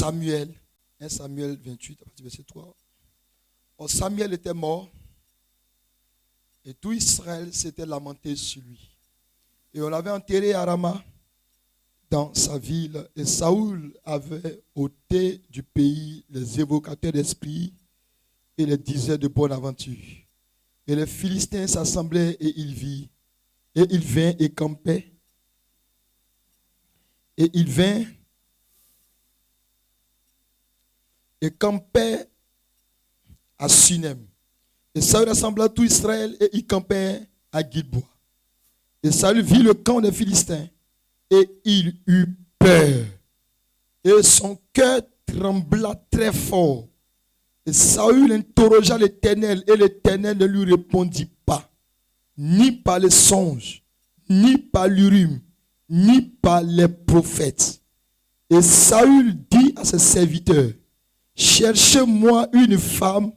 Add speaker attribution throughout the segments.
Speaker 1: Samuel, 1 Samuel 28, à partir du verset 3. Or, Samuel était mort et tout Israël s'était lamenté sur lui. Et on l'avait enterré à Rama, dans sa ville. Et Saoul avait ôté du pays les évocateurs d'esprit et les disaient de bonne aventure. Et les Philistins s'assemblaient et il vit. Et il vint et campait. Et il vint et campait à Sunem. Et Saül rassembla tout Israël et il campait à Gilboa. Et Saül vit le camp des Philistins et il eut peur. Et son cœur trembla très fort. Et Saül interrogea l'Éternel et l'Éternel ne lui répondit pas, ni par les songes, ni par l'Urim, ni par les prophètes. Et Saül dit à ses serviteurs, cherchez-moi une femme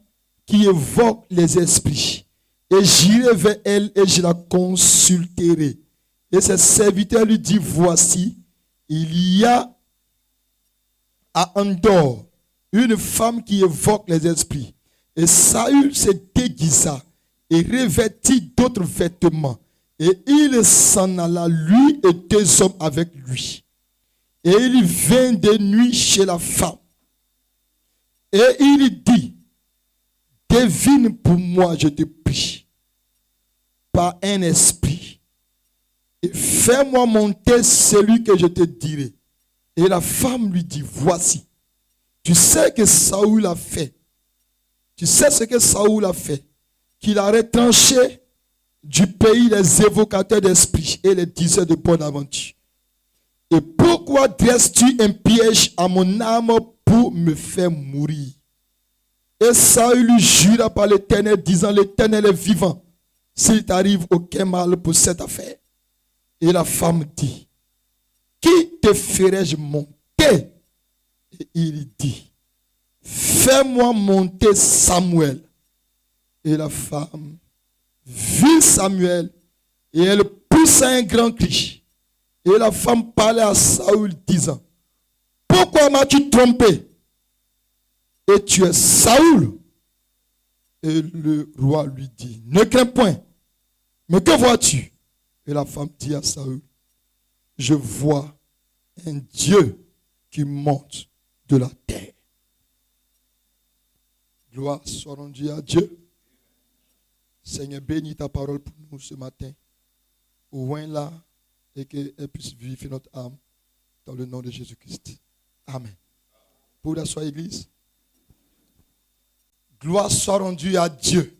Speaker 1: qui évoque les esprits, et j'irai vers elle et je la consulterai. Et ses serviteurs lui disent, voici, il y a à Endor une femme qui évoque les esprits. Et Saül se déguisa et revêtit d'autres vêtements. Et il s'en alla, lui et 2 hommes avec lui. Et il vint de nuit chez la femme. Et il dit, devine pour moi, je te prie, par un esprit, et fais-moi monter celui que je te dirai. Et la femme lui dit, voici, tu sais que Saül a fait. Tu sais ce que Saül a fait. Qu'il a retranché du pays les évocateurs d'esprit et les diseurs de bonne aventure. Et pourquoi dresses-tu un piège à mon âme pour me faire mourir? Et Saül lui jura par l'Éternel, disant, l'Éternel est vivant, s'il t'arrive aucun mal pour cette affaire. Et la femme dit, qui te ferais-je monter? Et il dit, fais-moi monter Samuel. Et la femme vit Samuel et elle poussa un grand cri. Et la femme parlait à Saül disant, pourquoi m'as-tu trompé? Et tu es Saül. Et le roi lui dit, ne crains point, mais que vois-tu? Et la femme dit à Saül, je vois un Dieu qui monte de la terre. Gloire soit rendue à Dieu. Seigneur, bénis ta parole pour nous ce matin. Au loin là, et qu'elle puisse vivre notre âme dans le nom de Jésus-Christ. Amen. Pour la soie église. Gloire soit rendue à Dieu.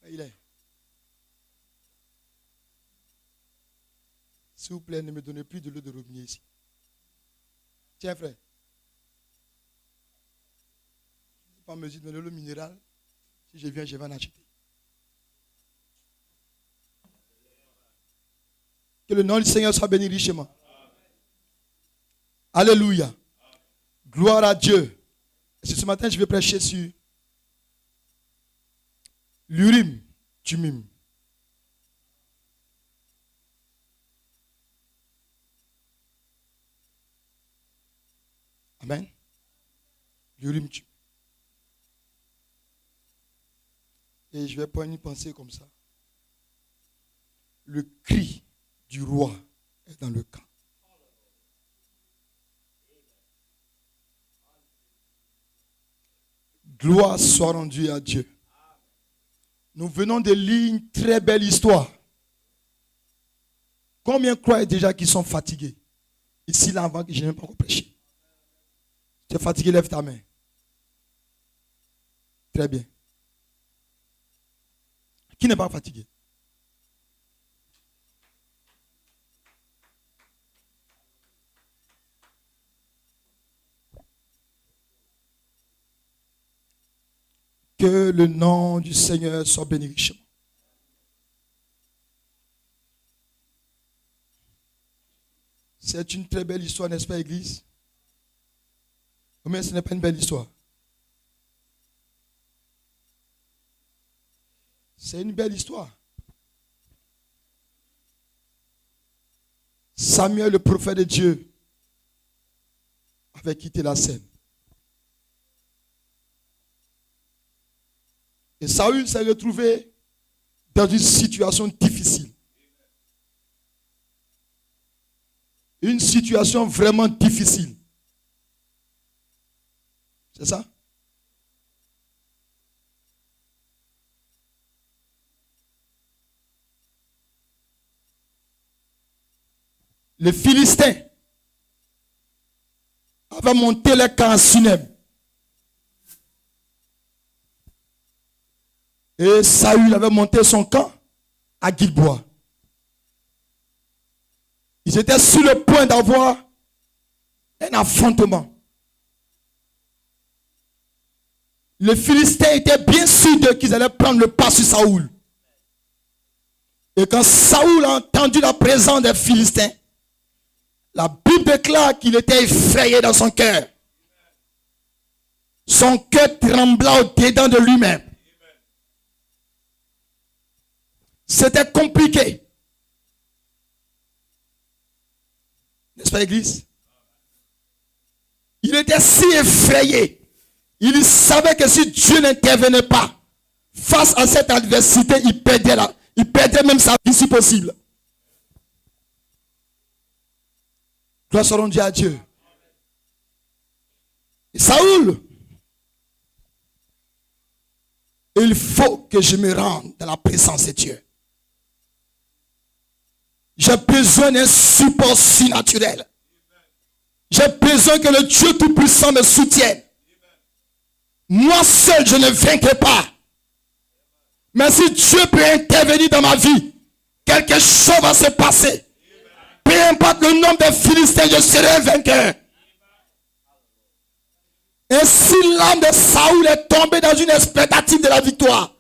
Speaker 1: Il est. S'il vous plaît, ne me donnez plus de l'eau de robinet ici. Tiens, frère. Je n'ai pas mesure de l'eau minérale. Si je viens, je vais en acheter. Que le nom du Seigneur soit béni richement. Alléluia. Gloire à Dieu. Et ce matin, je vais prêcher sur l'Urim, Tumim. Amen. L'Urim, Tumim. Et je vais prendre une pensée comme ça. Le cri du roi est dans le camp. Gloire soit rendue à Dieu. Nous venons de lire une très belle histoire. Combien croient déjà qu'ils sont fatigués? Ici, là, avant que je n'ai même pas encore prêché. Tu es fatigué, lève ta main. Très bien. Qui n'est pas fatigué? Que le nom du Seigneur soit béni richement. C'est une très belle histoire, n'est-ce pas, Église? Mais ce n'est pas une belle histoire. C'est une belle histoire. Samuel, le prophète de Dieu, avait quitté la scène. Et Saül s'est retrouvé dans une situation difficile. Une situation vraiment difficile. C'est ça? Les Philistins avaient monté le camp à Sunem. Et Saül avait monté son camp à Gilboa. Ils étaient sur le point d'avoir un affrontement. Les Philistins étaient bien sûrs qu'ils allaient prendre le pas sur Saül. Et quand Saül a entendu la présence des Philistins, la Bible déclare qu'il était effrayé dans son cœur. Son cœur trembla au-dedans de lui-même. C'était compliqué. N'est-ce pas, l'église? Il était si effrayé. Il savait que si Dieu n'intervenait pas face à cette adversité, il perdait même sa vie si possible. Gloire soit rendue à Dieu. Et Saül, il faut que je me rende dans la présence de Dieu. J'ai besoin d'un support surnaturel. J'ai besoin que le Dieu Tout-Puissant me soutienne. Moi seul, je ne vaincrai pas. Mais si Dieu peut intervenir dans ma vie, quelque chose va se passer. Peu importe le nombre de Philistins, je serai vainqueur. Ainsi, l'âme de Saül est tombée dans une expectative de la victoire.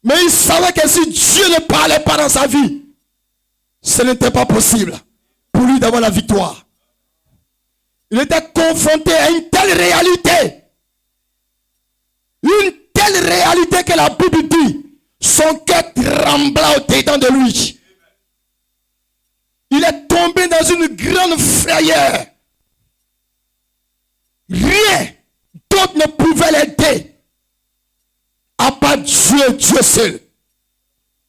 Speaker 1: Mais il savait que si Dieu ne parlait pas dans sa vie, ce n'était pas possible pour lui d'avoir la victoire. Il était confronté à une telle réalité. Une telle réalité que la Bible dit, son cœur trembla au-dedans de lui. Il est tombé dans une grande frayeur. Rien d'autre ne pouvait l'aider. À part Dieu, Dieu seul.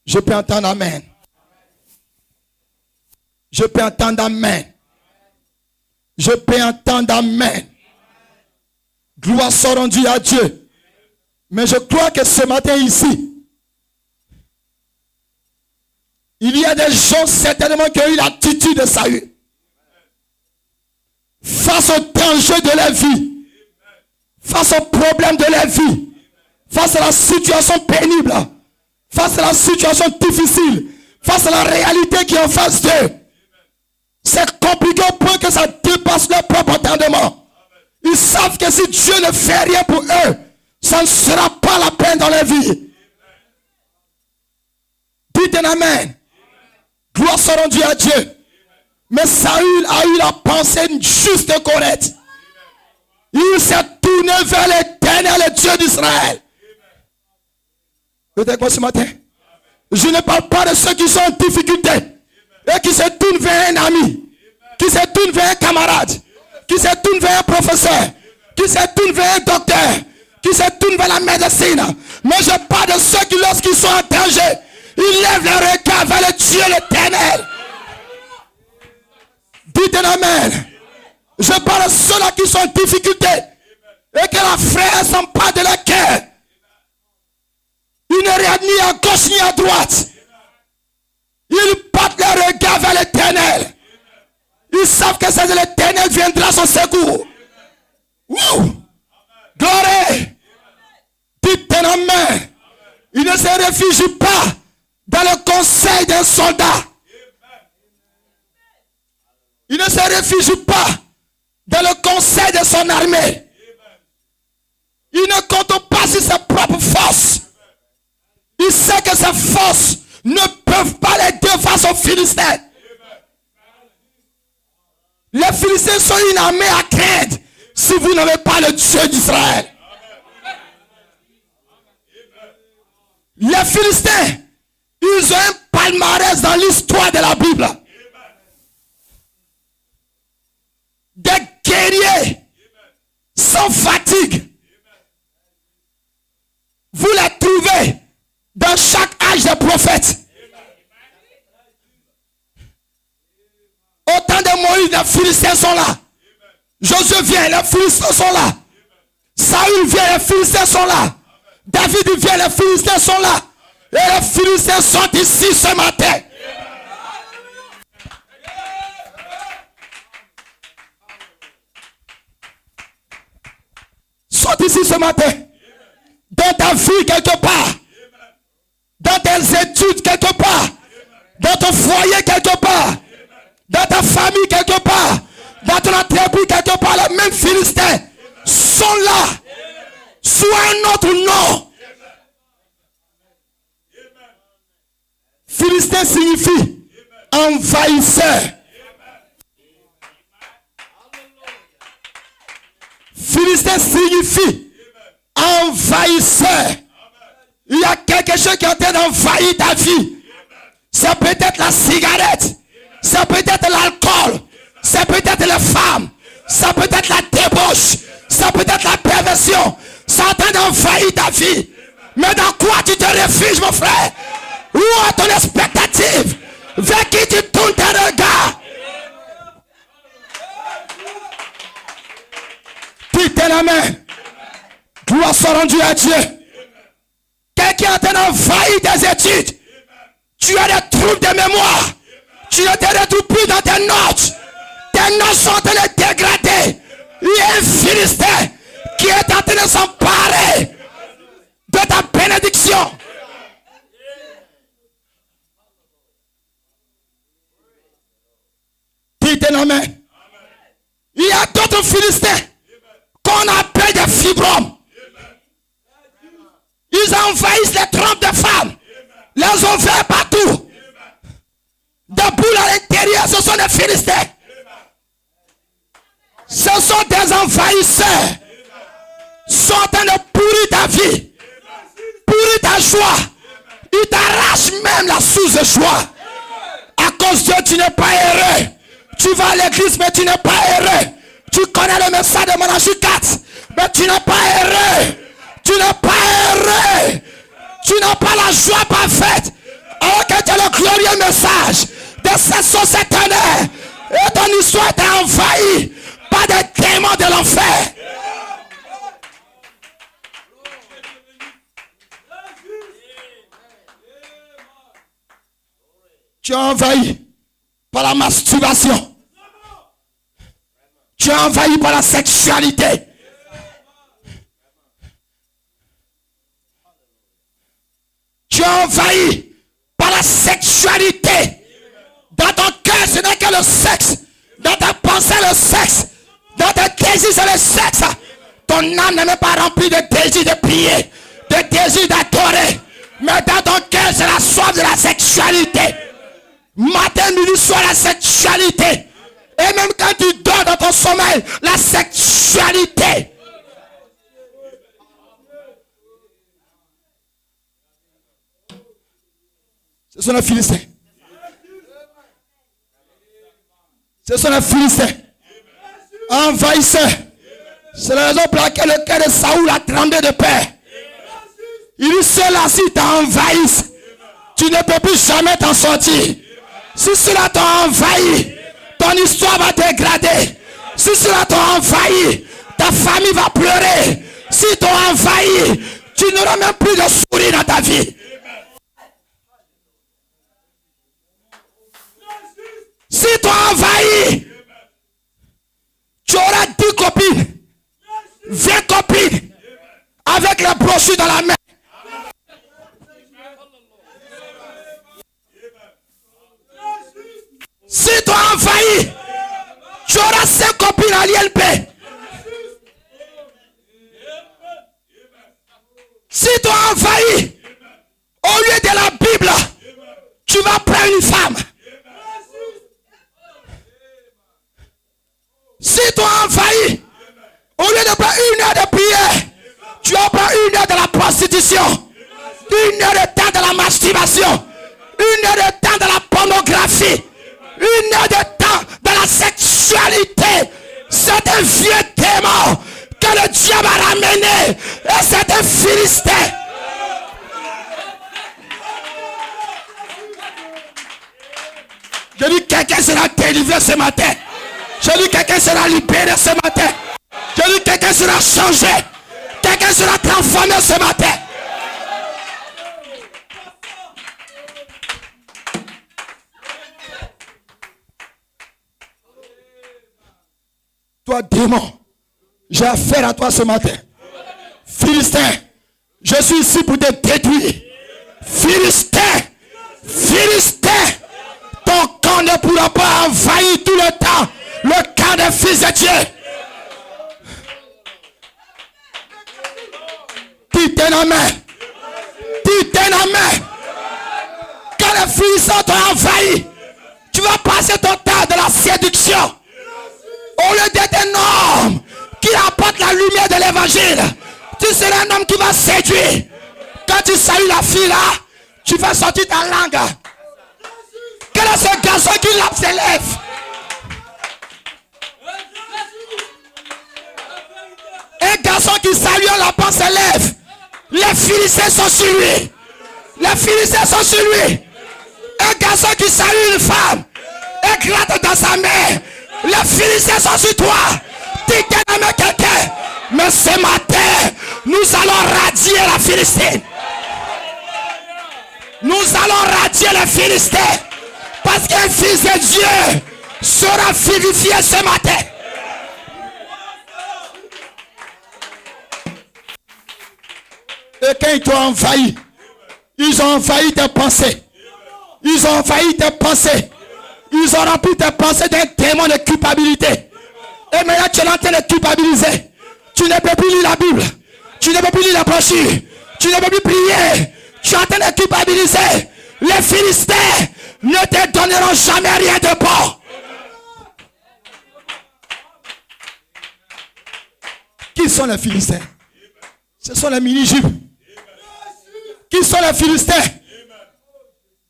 Speaker 1: Je peux entendre amen. Je peux entendre amen. Je peux entendre amen. Gloire soit rendue à Dieu. Mais je crois que ce matin ici, il y a des gens certainement qui ont eu l'attitude de Saül. Face au danger de leur vie, face aux problèmes de leur vie, face à la situation pénible, face à la situation difficile, face à la réalité qui est en face d'eux. C'est compliqué au point que ça dépasse leur propre entendement. Ils savent que si Dieu ne fait rien pour eux, ça ne sera pas la peine dans leur vie. Dites un amen. Gloire soit rendue à Dieu. Mais Saül a eu la pensée juste et correcte. Il s'est tourné vers l'Éternel, le Dieu d'Israël. Vous êtes quoi ce matin? Je ne parle pas de ceux qui sont en difficulté et qui se tournent vers un ami, qui se tournent vers un camarade, qui se tournent vers un professeur, qui se tournent vers un docteur, qui se tournent vers la médecine. Mais je parle de ceux qui, lorsqu'ils sont en danger, ils lèvent leur regard vers le Dieu l'Éternel. Dites un amen. Je parle de ceux-là qui sont en difficulté et que la frayeur s'empare de leur cœur. Ils ne regardent ni à gauche ni à droite. Ils battent leur regard vers l'Éternel. Ils savent que c'est de l'Éternel viendra son secours. Wouh! Gloire! Dites un amen. Ils ne se réfugient pas dans le conseil d'un soldat. Il ne se réfugie pas dans le conseil de son armée. Il ne compte pas sur ses propres forces. Il sait que ses forces ne peuvent pas l'aider face aux Philistins. Les Philistins sont une armée à craindre si vous n'avez pas le Dieu d'Israël. Les Philistins, ils ont un palmarès dans l'histoire de la Bible. Des guerriers sans fatigue. Vous les trouvez dans chaque âge des prophètes. Au temps de Moïse, les Philistins sont là. Josué vient, les Philistins sont là. Saül vient, les Philistins sont là. David vient, les Philistins sont là. Et les Philistins sont ici ce matin. Sont ici ce matin. Dans ta vie quelque part. Dans tes études quelque part. Dans ton foyer quelque part. Dans ta famille quelque part. Dans ton entreprise quelque part. Les mêmes Philistins sont là. Sous un autre nom. Philistin signifie envahisseur. Philistin signifie envahisseur. Il y a quelque chose qui est en train d'envahir ta vie. C'est peut-être la cigarette. C'est peut-être l'alcool. C'est peut-être les femmes. C'est peut-être la débauche. C'est peut-être la perversion. C'est en train d'envahir ta vie. Mais dans quoi tu te réfugies, mon frère? Où est ton expectative? Vers qui tu tournes tes regards? Puis t'es la main. Gloire soit rendue à Dieu. Quelqu'un est en train d'envahir tes études. Tu as des troubles de mémoire. Tu ne te retrouves plus dans tes notes. Tes notes sont en train de dégrader. Il y a un Philistin qui est en train de s'emparer de ta bénédiction. Dites la main. Il y a d'autres Philistins qu'on appelle des fibromes. Ils envahissent les trompes des femmes. Les ovaires partout. Des boules à l'intérieur, ce sont des Philistins. Ce sont des envahisseurs. Ils sont en train de pourrir ta vie. Pourrir ta joie. Ils t'arrachent même la source de joie. À cause de tu n'es pas heureux. Tu vas à l'église mais tu n'es pas heureux. Tu connais le message de Malachie 4. Mais tu n'es pas heureux. Tu n'es pas heureux. Tu n'as pas la joie parfaite. Alors que tu as le glorieux message de cette société. Et ton histoire est envahie par des démons de l'enfer. Tu es envahi par la masturbation. Tu es envahi par la sexualité. Tu es envahi par la sexualité. Dans ton cœur, ce n'est que le sexe. Dans ta pensée, le sexe. Dans tes désirs, c'est le sexe. Ton âme n'est même pas remplie de désirs de prier, de désirs d'adorer. Mais dans ton cœur, c'est la soif de la sexualité. Matin, midi, soir, la sexualité. Et même quand tu dors dans ton sommeil, la sexualité. Ce sont les Philistins. Ce sont les Philistins. Envahisseurs. C'est la raison pour laquelle le cœur de Saoul a tremblé de peur. Il dit, ceux-là, si t'envahissent, tu ne peux plus jamais t'en sortir. Si cela t'a envahi, ton histoire va dégrader. Si cela t'a envahi, ta famille va pleurer. Si t'as envahi, tu n'auras même plus de sourire dans ta vie. Si t'as envahi, tu auras 10 copines, 20 copines, avec la brochure dans la main. Si tu as envahi, tu auras 5 copines à l'ILP. Si tu as envahi, au lieu de la Bible, tu vas prendre une femme. Si tu as envahi, au lieu de prendre 1 heure de prière, tu vas prendre 1 heure de la prostitution, 1 heure de temps de la masturbation, 1 heure de temps va ramener et c'est un Philistin. Je dis quelqu'un sera délivré ce matin. Je dis quelqu'un sera libéré ce matin. Je dis quelqu'un sera changé. Quelqu'un sera transformé ce matin. Toi démon, j'ai affaire à toi ce matin. Philistin, je suis ici pour te détruire. Philistin, Philistin, ton camp ne pourra pas envahir tout le temps le camp des fils de Dieu. Tu t'es en main. Tu t'es en main. Quand les Philistins t'ont envahi, tu vas passer ton temps de la séduction. Au lieu d'être un homme qui apporte la lumière de l'évangile, tu seras un homme qui va séduire. Quand tu salues la fille là, tu fais sortir ta langue. Quel est ce garçon qui lave ses lèvres? Un garçon qui salue en lavant ses lèvres. Les Philistins sont sur lui. Les Philistins sont sur lui. Un garçon qui salue une femme et gratte dans sa main. Les Philistins sont sur toi. Tu t'es nommé quelqu'un. Mais ce matin, nous allons radier la Philistine. Nous allons radier les Philistins. Parce qu'un fils de Dieu sera vivifié ce matin. Et quand ils t'ont envahi, ils ont envahi tes pensées. Ils ont envahi tes pensées. Ils ont rempli tes pensées d'un démon de culpabilité. Et maintenant tu es en train de culpabiliser. Tu ne peux plus lire la Bible. Tu ne peux plus lire la brochure. Tu ne peux plus prier. Tu es en train de culpabiliser. Les Philistins ne te donneront jamais rien de bon. Qui sont les Philistins? Ce sont les mini-jupes. Qui sont les Philistins?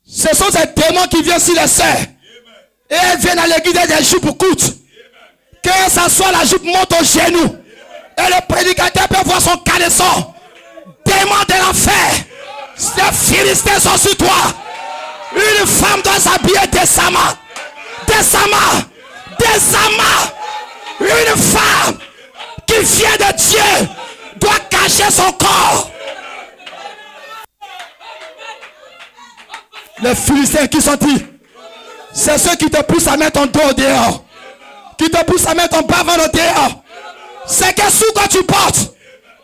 Speaker 1: Ce sont ces démons qui viennent sur les sœurs. Et elles viennent à l'église des jupes courtes. Quand ça soit la jupe monte au genou. Et le prédicateur peut voir son caleçon. Démon de l'enfer. Les Philistins sont sur toi. Une femme doit s'habiller décemment. Décemment. Décemment. Une femme qui vient de Dieu doit cacher son corps. Les Philistins qui sont-ils? C'est ceux qui te poussent à mettre ton dos dehors. Qui te poussent à mettre ton bavard dehors. C'est que sous quoi tu portes.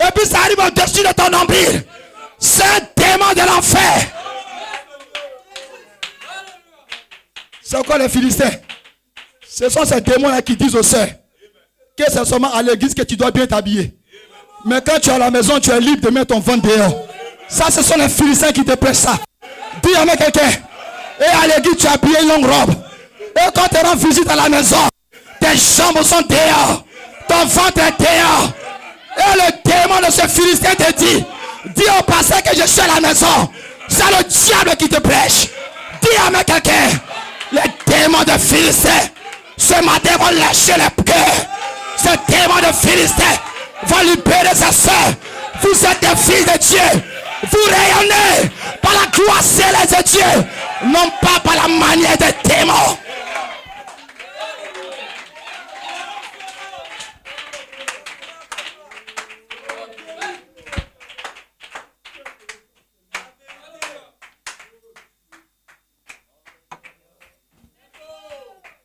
Speaker 1: Et puis ça arrive au-dessus de ton nombril. C'est un démon de l'enfer. C'est quoi les Philistins? Ce sont ces démons-là qui disent aux sœurs que c'est seulement à l'église que tu dois bien t'habiller. Mais quand tu es à la maison, tu es libre de mettre ton ventre dehors. Ça, ce sont les Philistins qui te prêchent ça. Dis à quelqu'un. Et à l'église, tu as habillé une longue robe. Et quand tu rends visite à la maison, tes jambes sont dehors. Ton ventre est dehors. Et le démon de ce Philistin te dit, dis au passé que je suis à la maison. C'est le diable qui te prêche. Dis à quelqu'un, les démons de Philistin, ce matin vont lâcher les cœurs. Ce démon de Philistin va libérer sa soeur. Vous êtes des fils de Dieu. Vous rayonnez par la gloire céleste de Dieu. Non pas par la manière des démons.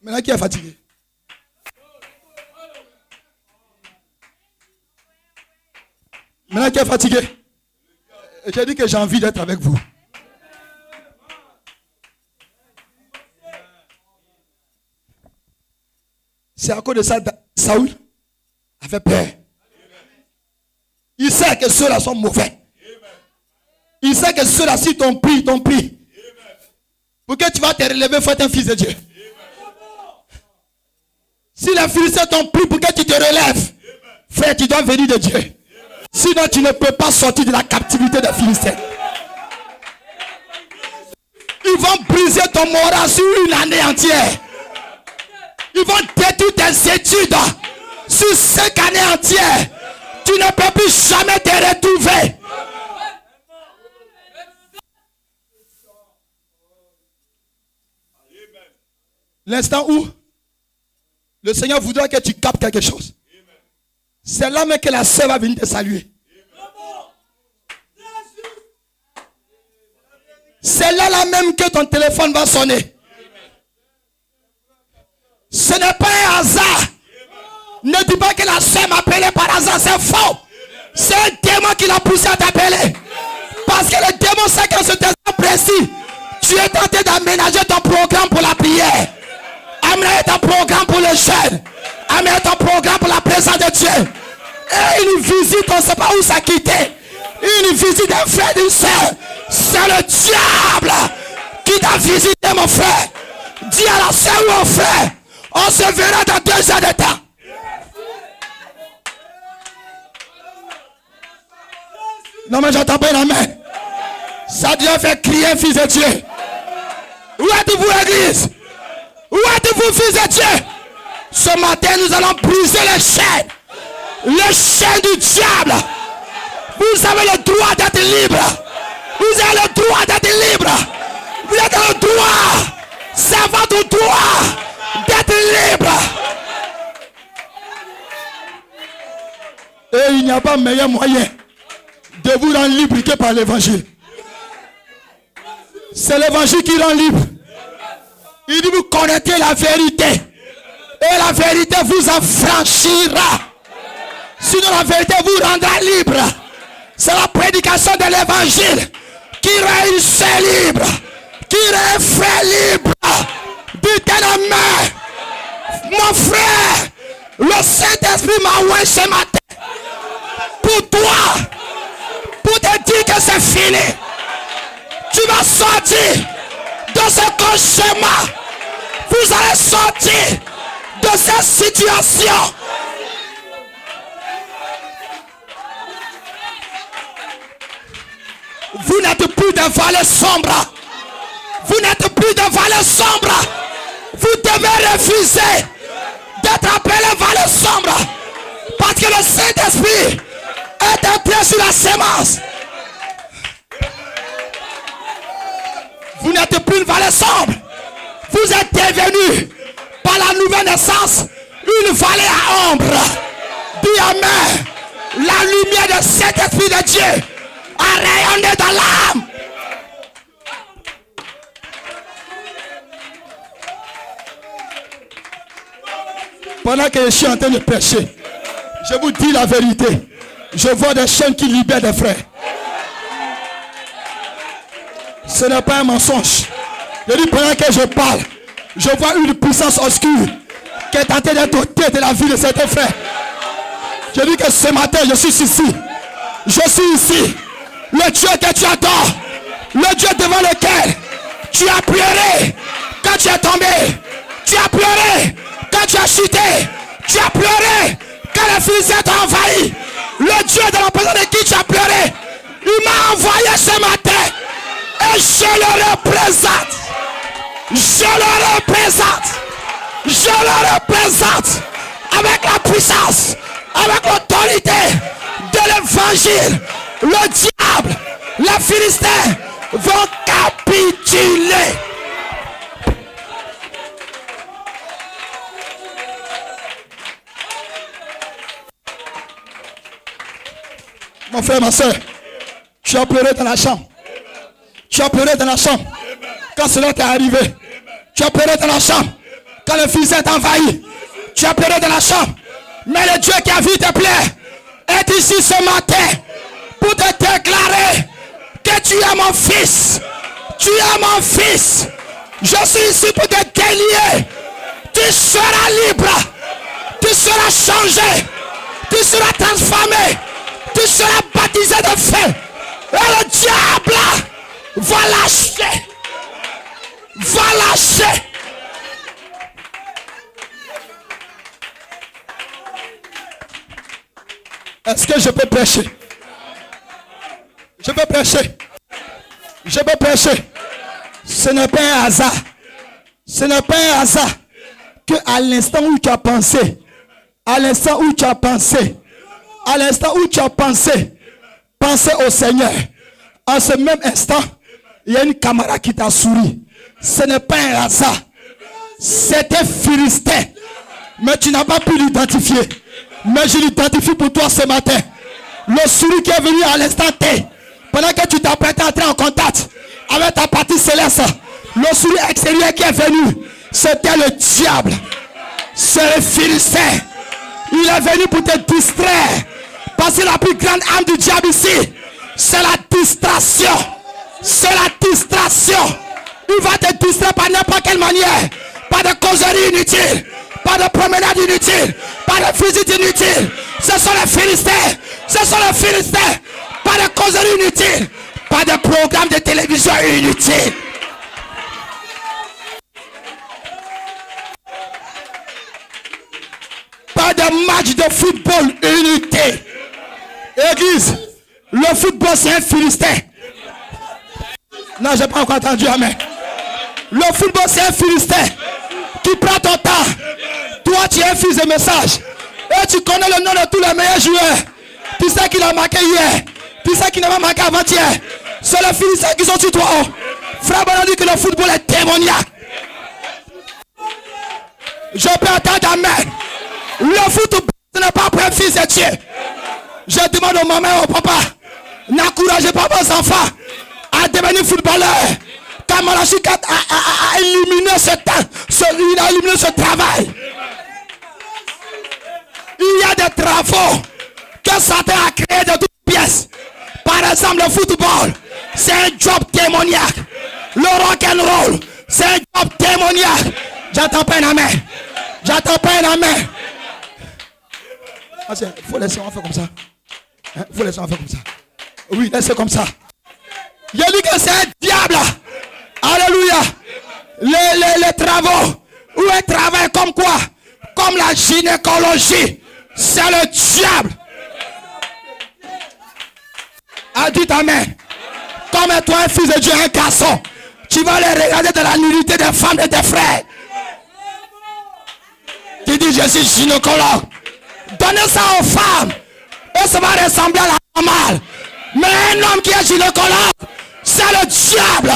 Speaker 1: Maintenant qui est fatigué? Maintenant qui est fatigué? J'ai dit que j'ai envie d'être avec vous. C'est à cause de ça Saül avait peur. Il sait que ceux-là sont mauvais. Il sait que ceux-là, si t'ont pris, ils t'ont pris. Pour que tu vas te relever, il faut être un fils de Dieu. Si les Philistins t'ont pris pour que tu te relèves, frère, tu dois venir de Dieu. Sinon, tu ne peux pas sortir de la captivité des Philistins. Ils vont briser ton moral sur une année entière. Ils vont détruire tes études sur 5 années entières. Tu Tu ne peux plus jamais te retrouver. L'instant où le Seigneur voudra que tu captes quelque chose, c'est là même que la sœur va venir te saluer. C'est là même que ton téléphone va sonner. Ce n'est pas un hasard. Ne dis pas que la sœur m'a appelé par hasard, c'est faux. C'est un démon qui l'a poussé à t'appeler. Parce que le démon sait qu'en ce temps précis, tu es tenté d'aménager ton programme pour la prière. Amener ton programme pour le jeûne. Amener ton programme pour la présence de Dieu. Et une visite, on ne sait pas où ça quitter. Une visite d'un frère, d'une soeur. C'est le diable qui t'a visité, mon frère. Dis à la soeur ou au frère, on se verra dans 2 heures de temps. Non mais j'entends pas la main. Ça doit faire crier fils de Dieu. Où êtes-vous église? Où êtes-vous fils de Dieu? Ce matin nous allons briser les chaînes. Les chaînes du diable. Vous avez le droit d'être libre. Vous avez le droit d'être libre. Vous avez le droit. C'est votre droit d'être libre. Et il n'y a pas meilleur moyen de vous rendre libre que par l'évangile. C'est l'évangile qui rend libre. Il dit vous connaîtrez la vérité. Et la vérité vous affranchira. Sinon la vérité vous rendra libre. C'est la prédication de l'évangile qui rend une sœur libre. Qui rend un frère libre. Dites main. Mon frère, le Saint-Esprit m'a envoyé ce matin. Pour toi. Pour te dire que c'est fini. Tu vas sortir de ce cauchemar. Vous allez sortir de cette situation. Vous n'êtes plus de vallée sombre. Vous n'êtes plus de vallée sombre. Vous devez refuser d'être appelé vallée sombre. Parce que le Saint-Esprit est entré sur la sémence. Vous n'êtes plus une vallée sombre. Vous êtes devenu par la nouvelle naissance une vallée à ombre. Dis amen. La lumière de cet esprit de Dieu a rayonné dans l'âme. Pendant que je suis en train de prêcher, je vous dis la vérité. Je vois des chaînes qui libèrent des frères. Ce n'est pas un mensonge. Je dis pendant que je parle, je vois une puissance obscure qui est tentée d'être au tête de la vie de certains frères. Je dis que ce matin, je suis ici. Je suis ici. Le Dieu que tu adores. Le Dieu devant lequel tu as pleuré quand tu es tombé. Tu as pleuré quand tu as chuté. Tu as pleuré quand les Philistins t'ont envahi. Le Dieu de la personne de qui tu as pleuré, il m'a envoyé ce matin. Et je le représente. Je le représente. Je le représente avec la puissance, avec l'autorité de l'évangile. Le diable, les Philistins vont capituler. Mon frère, ma soeur, tu as pleuré dans la chambre. Tu as pleuré dans la chambre. Quand cela t'est arrivé. Tu as pleuré dans la chambre. Quand le fils est envahi. Tu as pleuré dans la chambre. Mais le Dieu qui a vu tes plaies est ici ce matin pour te déclarer que tu es mon fils. Tu es mon fils. Je suis ici pour te délier. Tu seras libre. Tu seras changé. Tu seras transformé. Tu seras baptisé de feu. Et le diable va lâcher. Va lâcher. Est-ce que je peux prêcher? Je peux prêcher. Je peux prêcher. Ce n'est pas un hasard. Ce n'est pas un hasard que à l'instant où tu as pensé, à l'instant où tu as pensé À l'instant où tu as pensé au Seigneur, en ce même instant, il y a une camarade qui t'a souri. Ce n'est pas un hasard. C'était Philistin. Mais tu n'as pas pu l'identifier. Mais je l'identifie pour toi ce matin. Le sourire qui est venu à l'instant T, pendant que tu t'apprêtais à entrer en contact avec ta partie céleste, le sourire extérieur qui est venu, c'était le diable. C'est le Philistin. Il est venu pour te distraire. Parce que la plus grande âme du diable ici, c'est la distraction. C'est la distraction. Il va te distraire par n'importe quelle manière. Pas de causerie inutile. Pas de promenade inutile. Pas de visite inutile. Ce sont les Philistins. Ce sont les Philistins. Pas de causerie inutile. Pas de programme de télévision inutile. Pas de match de football inutile. Église, le football c'est un Philistin. Non, j'ai pas encore entendu, amen. Le football c'est un Philistin qui prend ton temps. Toi tu es un fils de message. Et tu connais le nom de tous les meilleurs joueurs. Tu sais qu'il a marqué hier. Tu sais qu'il n'a pas marqué avant-hier. C'est les Philistins qui sont sur toi. Frère Bonheur dit que le football est démoniaque. Je peux entendre amen. Le football ce n'est pas pour un fils de Dieu. Je demande aux mamans et au papa, n'encouragez pas vos enfants à devenir footballeurs. Car Malachi a éliminé ce temps, il a éliminé ce travail. Il y a des travaux que Satan a créés de toutes pièces. Par exemple, le football, c'est un job démoniaque. Le rock'n'roll, c'est un job démoniaque. J'entends pas un amen. J'entends pas un amen. Il faut laisser on fait comme ça. Il faut laisser on faire comme ça. Oui, laissez comme ça. Il a dit que c'est un diable. Alléluia. Les travaux. Ou un travail comme quoi? Comme la gynécologie. C'est le diable. A dit amen. Comme toi un fils de Dieu, un garçon. Tu vas les regarder de la nudité des femmes de tes frères. Tu dis je suis gynécologue. Donnez ça aux femmes. Et ça va ressembler à la normale. Mais un homme qui est gynécologue, c'est le diable.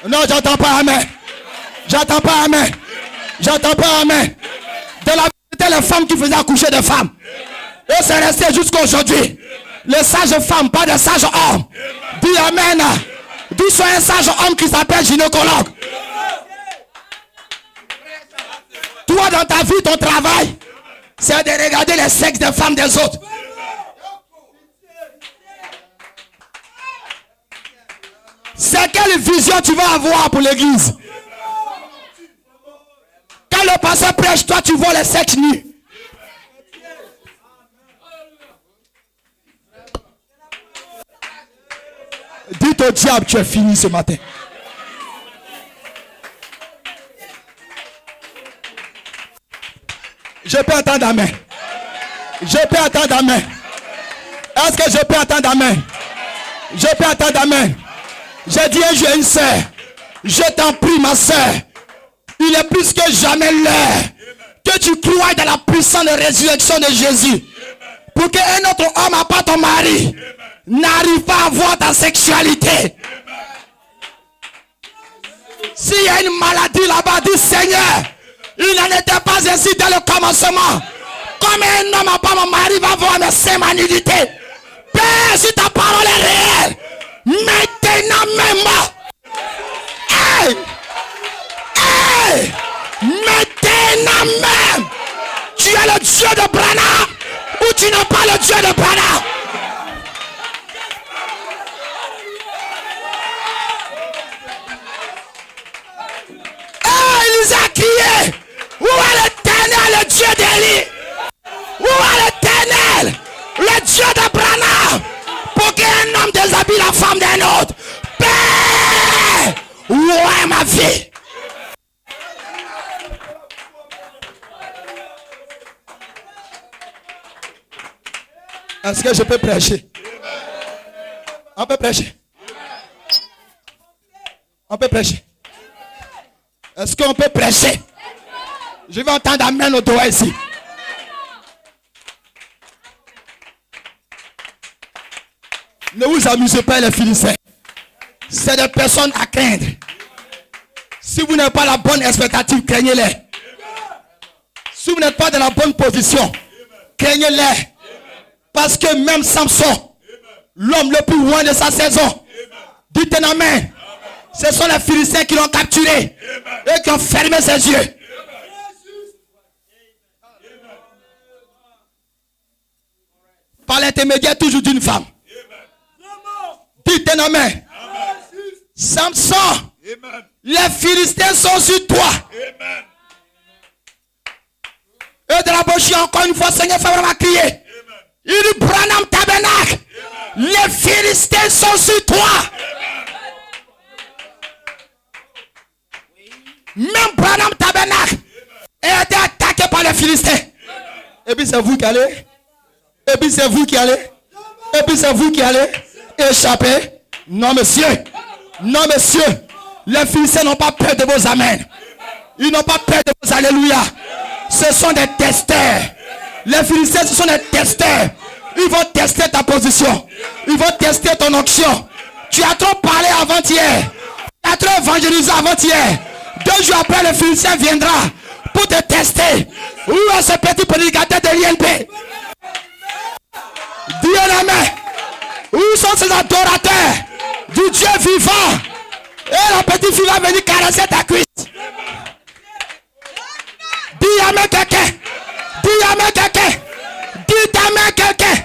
Speaker 1: Non, j'entends pas amen. J'entends pas amen. J'entends pas amen. De la vérité, les femmes qui faisaient accoucher des femmes. Et c'est resté jusqu'à aujourd'hui. Les sages femmes, pas de sages hommes. Dis amen. D'où soit un sage homme qui s'appelle gynécologue. Toi, dans ta vie, ton travail, c'est de regarder les sexes des femmes des autres. C'est quelle vision tu vas avoir pour l'église? Quand le pasteur prêche, toi, tu vois les sexes nus. Dites au diable, tu es fini ce matin. Je peux entendre amen. Je peux entendre amen. Est-ce que je peux entendre amen? Je peux entendre amen. J'ai dit un jour à une soeur, je t'en prie ma soeur, il est plus que jamais l'heure que tu crois dans la puissance de résurrection de Jésus. Pour qu'un autre homme, à part ton mari, n'arrive pas à voir ta sexualité. S'il y a une maladie là-bas, dis Seigneur, il n'en était pas ainsi dès le commencement. Comme un homme à part mon mari va voir mes seins, ma nudité. Père, si ta parole est réelle, maintenant même. Hey! Hey! Maintenant même. Tu es le Dieu de Branham ou tu n'es pas le Dieu de Branham? Il nous a crié. Où est l'Éternel, le Dieu d'Élie? Où est l'Éternel, le Dieu de Branham? Pour qu'un homme déshabille la femme d'un autre. Père, où est ma vie? Est-ce que je peux prêcher? On peut prêcher. On peut prêcher. Est-ce qu'on peut prêcher? Je vais entendre amen au doigt ici. Ne vous amusez pas les Philistins. C'est des personnes à craindre. Si vous n'avez pas la bonne expectative, craignez-les. Si vous n'êtes pas dans la bonne position, craignez-les. Parce que même Samson, l'homme le plus loin de sa saison, dites un amen. Ce sont les Philistins qui l'ont capturé et qui ont fermé ses yeux. Par l'intermédiaire toujours d'une femme. Dites un amen. Samson, les Philistins sont sur toi. Et de la bouche encore une fois, Seigneur, fais vraiment crier. Il dit, Branham Tabernacle, les Philistins sont sur toi. Même Branham Tabernacle a été attaqué par les Philistins. Et puis c'est vous qui allez. Et puis c'est vous qui allez. Et puis c'est vous qui allez échapper. Non, monsieur. Non, monsieur. Les Philistins n'ont pas peur de vos amens. Ils n'ont pas peur de vos alléluia. Ce sont des testeurs. Les Philistins, ce sont des testeurs. Ils vont tester ta position. Ils vont tester ton onction. Tu as trop parlé avant-hier. Tu as trop évangélisé avant-hier. 2 jours après, le Philistin viendra pour te tester. Où est ce petit prédicateur de l'INP? Dis un amen. Où sont ces adorateurs du Dieu vivant? Et la petite fille va venir caresser ta cuisse. Dis amen quelqu'un. Dis amen quelqu'un. Dis amen quelqu'un.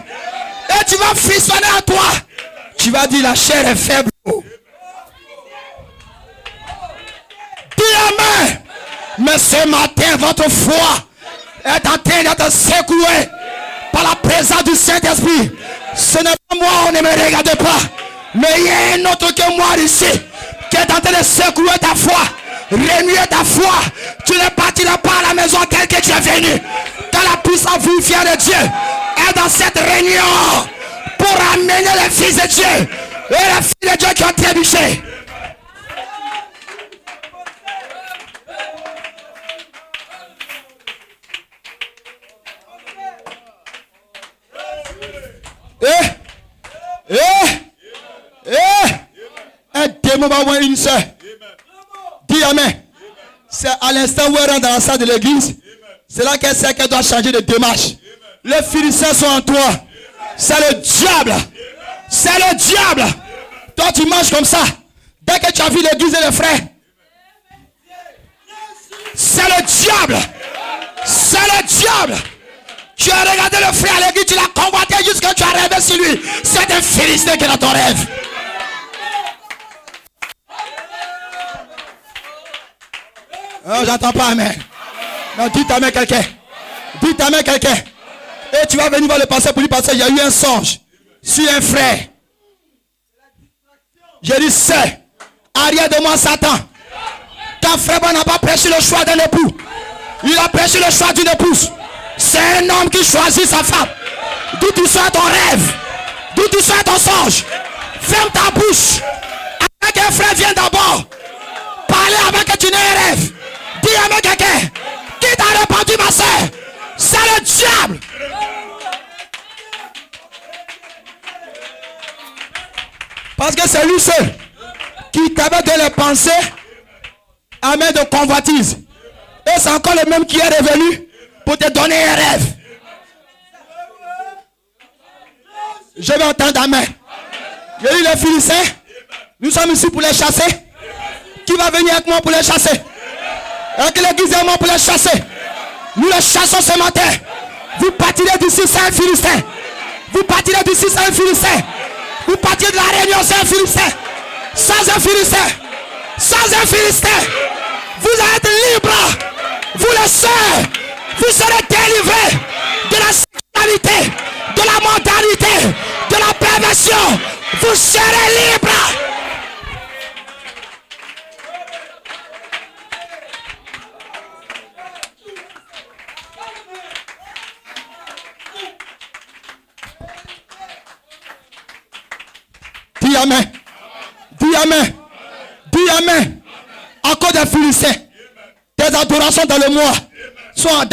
Speaker 1: Et tu vas frissonner à toi. Tu vas dire la chair est faible. Dis amen. Mais ce matin, votre foi est en train d'être secouée par la présence du Saint-Esprit. Ce n'est pas moi, on ne me regarde pas. Mais il y a un autre que moi ici qui est en train de secouer ta foi, remuer ta foi. Tu ne partiras pas à la maison telle que tu es venu. Quand la puissance vivifiante de Dieu est dans cette réunion pour amener les fils de Dieu et les filles de Dieu qui ont trébuché. Un démon va voir une soeur. Dis amen. C'est à l'instant où elle rentre dans la salle de l'église. C'est là qu'elle sait qu'elle doit changer de démarche. Les Philistins sont en toi. C'est le diable. C'est le diable. Toi tu marches comme ça. Dès que tu as vu l'église et les frères. C'est le diable. C'est le diable. Tu as regardé le frère à l'église, tu l'as convoité jusqu'à ce que tu as rêvé sur lui. C'est un Philistin qui est dans ton rêve. Oh, j'entends pas amen. Non, dis amen quelqu'un. Dis amen quelqu'un. Et tu vas venir voir le pasteur pour lui passer. Il y a eu un songe sur un frère. J'ai dit, c'est arrière de moi Satan. Ton frère n'a pas prêché le choix d'un époux. Il a prêché le choix d'une épouse. C'est un homme qui choisit sa femme. D'où tu sois ton rêve. D'où tu sois ton songe. Ferme ta bouche. Avec un frère vient d'abord. Parlez avant que tu n'aies un rêve. Dis à moi quelqu'un. Qui t'a répondu ma soeur? C'est le diable. Parce que c'est lui seul qui t'avait de les pensées à main de convoitise. Et c'est encore le même qui est revenu pour te donner un rêve. Je vais entendre amen. J'ai dit les Philistins, nous sommes ici pour les chasser. Qui va venir avec moi pour les chasser? Avec l'église et moi pour les chasser. Nous les chassons ce matin. Vous partirez d'ici, c'est un Philistin. Vous partirez d'ici, c'est un Philistin. Vous partirez de la Réunion, c'est un Philistin. Sans un Philistin. Sans un Philistin. Vous êtes libres. Vous les sœurs. Vous serez délivrés de la sexualité, de la mentalité, de la perversion. Vous serez libres. Dis amen. Dis amen. Dis amen. Encore des Philistins. Des adorations dans le mois.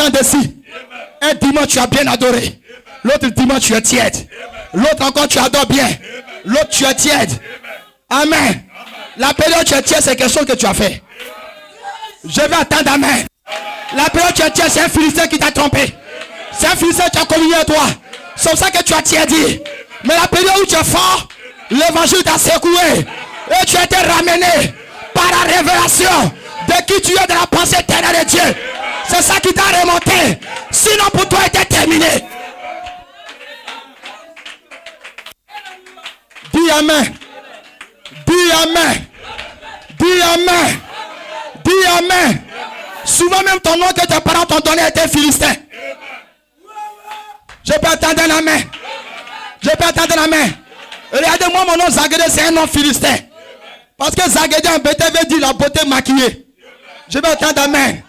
Speaker 1: temps d'ici. Un dimanche, tu as bien adoré. L'autre dimanche, tu es tiède. L'autre encore, tu adores bien. L'autre, tu es tiède. Amen. La période tu es tiède, c'est quelque chose que tu as fait. Je vais attendre, amen. La période tu es tiède, c'est un Philistin qui t'a trompé. C'est un Philistin qui a communié à toi. C'est pour ça que tu as tiédi. Mais la période où tu es fort, l'évangile t'a secoué. Et tu as été ramené par la révélation de qui tu es, de la pensée éternelle de Dieu. C'est ça qui t'a remonté. Sinon pour toi, était terminé. Dis amen. Dis amen. Dis amen. Dis amen. Souvent même ton nom que tes parents t'ont donné était philistin. Je peux attendre un amen. Je peux attendre un amen. Regardez-moi, mon nom Zagede, c'est un nom philistin. Parce que Zagede en BT veut dire la beauté maquillée. Je vais attendre amen.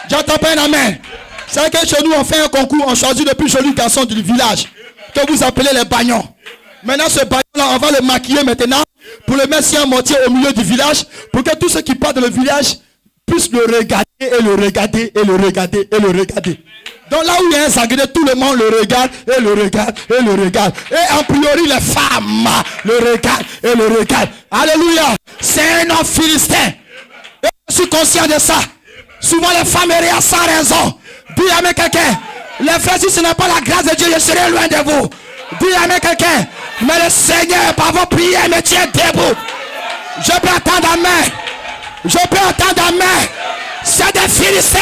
Speaker 1: J'entends pas un amen. C'est vrai que chez nous on fait un concours, on choisit le plus joli garçon du village. Que vous appelez les bagnons. Maintenant ce bagnon là, on va le maquiller maintenant. Pour le mettre sur un mortier au milieu du village. Pour que tous ceux qui partent dans le village puissent le regarder et le regarder et le regarder et le regarder. Donc là où il y a un Zagede, tout le monde le regarde et le regarde et le regarde. Et en priori les femmes le regardent et le regardent. Alléluia. C'est un nom philistin. Et je suis conscient de ça. Souvent les femmes rient sans raison. Dis amen quelqu'un. Les frères, si ce n'est pas la grâce de Dieu, je serai loin de vous. Dis amen quelqu'un. Mais le Seigneur par vos prières me tient debout. Je peux attendre amen. Je peux attendre amen. C'est des Philistins.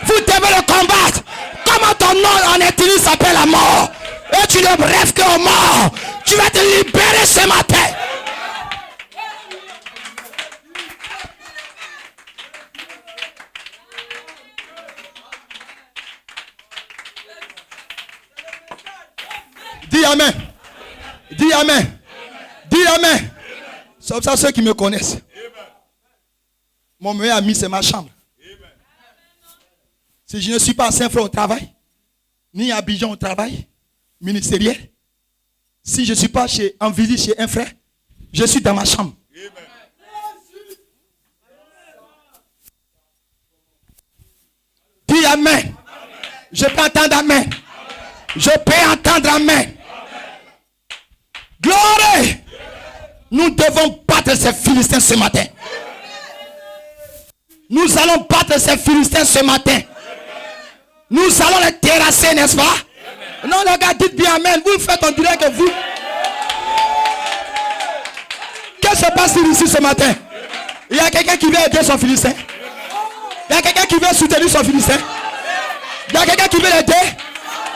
Speaker 1: Vous devez le combattre. Comment ton nom en Éthiopie s'appelle la mort? Et tu ne rêves qu'aux morts. Tu vas te libérer ce matin. Dis amen. Dis amen. Dis amen. C'est ça ceux qui me connaissent. Mon meilleur ami, c'est ma chambre. Si je ne suis pas à Saint-Front au travail, ni à Abidjan au travail, ministériel, si je ne suis pas en visite chez un frère, je suis dans ma chambre. Dis amen. Je peux entendre amen. Je peux entendre amen. Gloire. Nous devons battre ces Philistins ce matin. Nous allons battre ces Philistins ce matin. Nous allons les terrasser, n'est-ce pas? Non, les gars, dites bien amen. Vous faites, on dirait que vous. Qu'est-ce qui se passe ici ce matin? Il y a quelqu'un qui veut aider son Philistin. Il y a quelqu'un qui veut soutenir son Philistin. Il y a quelqu'un qui veut l'aider.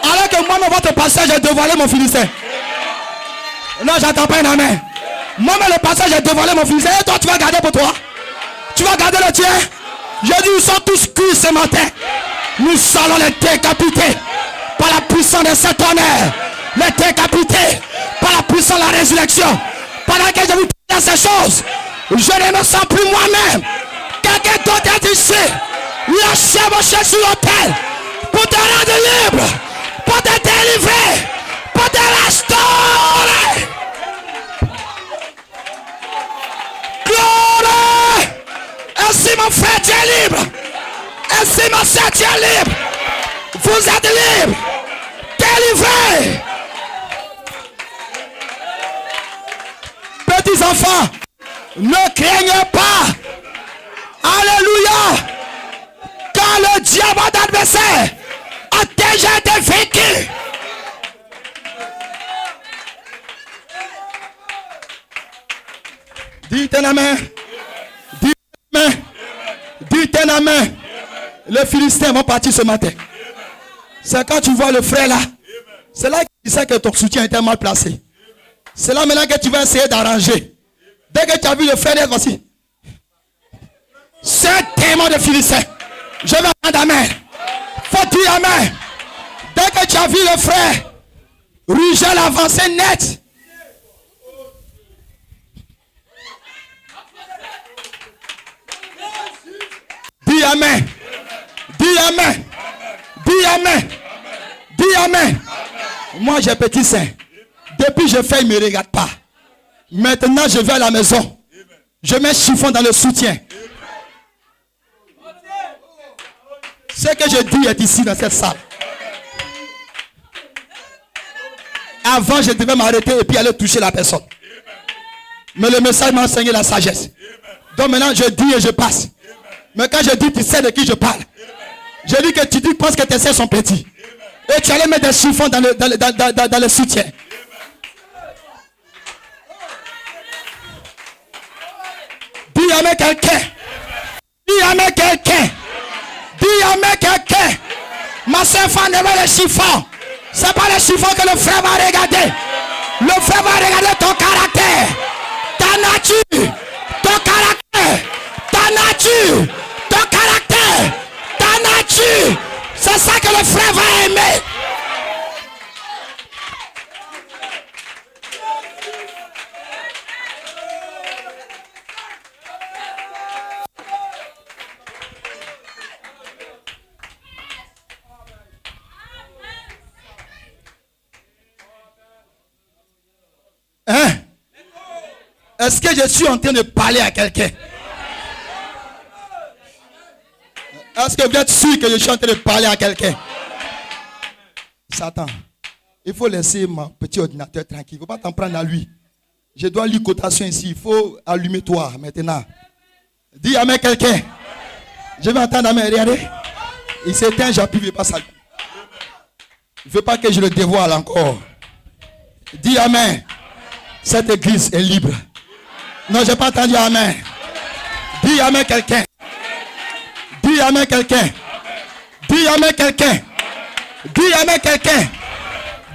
Speaker 1: Alors que moi, dans votre passage, j'ai dévoilé mon Philistin. Non, j'entends pas un amen. Moi, le passage, j'ai dévoilé mon Philistin. Et toi, tu vas garder pour toi. Tu vas garder le tien. Je dis, ils sont tous cuits ce matin. Nous allons les décapiter par la puissance de cet honneur. Les décapiter par la puissance de la résurrection. Pendant que je vous dis ces choses, je ne me sens plus moi-même. Quelqu'un d'autre est ici. Lâchez vos chèques sur l'autel pour te rendre libre, pour te délivrer, pour te restaurer. Gloire! Ainsi mon frère, tu es libre. Ainsi mon frère, tu es libre. Vous êtes libre. Délivré. Petits enfants, ne craignez pas. Alléluia. Quand le diable d'adversaire a déjà été vaincu. Dites un amen. Dites un amen. Dites un amen. Les Philistins vont partir ce matin. C'est quand tu vois le frère là. C'est là que tu sais que ton soutien était mal placé. C'est là maintenant que tu vas essayer d'arranger. Dès que tu as vu le frère, voici. C'est un témoin de Philistins. Je vais attendre amen. Faut dire amen. Dès que tu as vu le frère, Rugel avancer net. Dis amen. Dis amen. Dis amen. Dis amen. Moi j'ai petit sein. Depuis je fais, il ne me regarde pas. Maintenant je vais à la maison. Je mets chiffon dans le soutien. Ce que je dis est ici dans cette salle. Avant, je devais m'arrêter et puis aller toucher la personne. Mais le message m'a enseigné la sagesse. Donc maintenant, je dis et je passe. Mais quand je dis, tu sais de qui je parle. Je dis que tu penses que tes seins sont petits. Et tu allais mettre des chiffons dans le soutien. Dis amen quelqu'un. Dis amen quelqu'un. Dis amen quelqu'un. Ma soeur va enlever les chiffons. C'est pas les chiffons que le frère va regarder. Le frère va regarder ton caractère. Ta nature. Ton caractère. Ta nature. Ton caractère. Ta nature. C'est ça que le frère va aimer. Hein? Est-ce que je suis en train de parler à quelqu'un? Est-ce que vous êtes sûr que je suis en train de parler à quelqu'un? Satan, il faut laisser mon petit ordinateur tranquille. Il ne faut pas t'en prendre à lui. Je dois lire cotation ici. Il faut allumer toi maintenant. Dis amen quelqu'un. Je vais entendre amen. Regardez. Il s'éteint, j'appuie pas ça. Il ne veut pas que je le dévoile encore. Dis amen. Cette église est libre. Non, je n'ai pas entendu amen. Dis amen quelqu'un. Dis amen quelqu'un. Dis amen quelqu'un. Dis amen quelqu'un.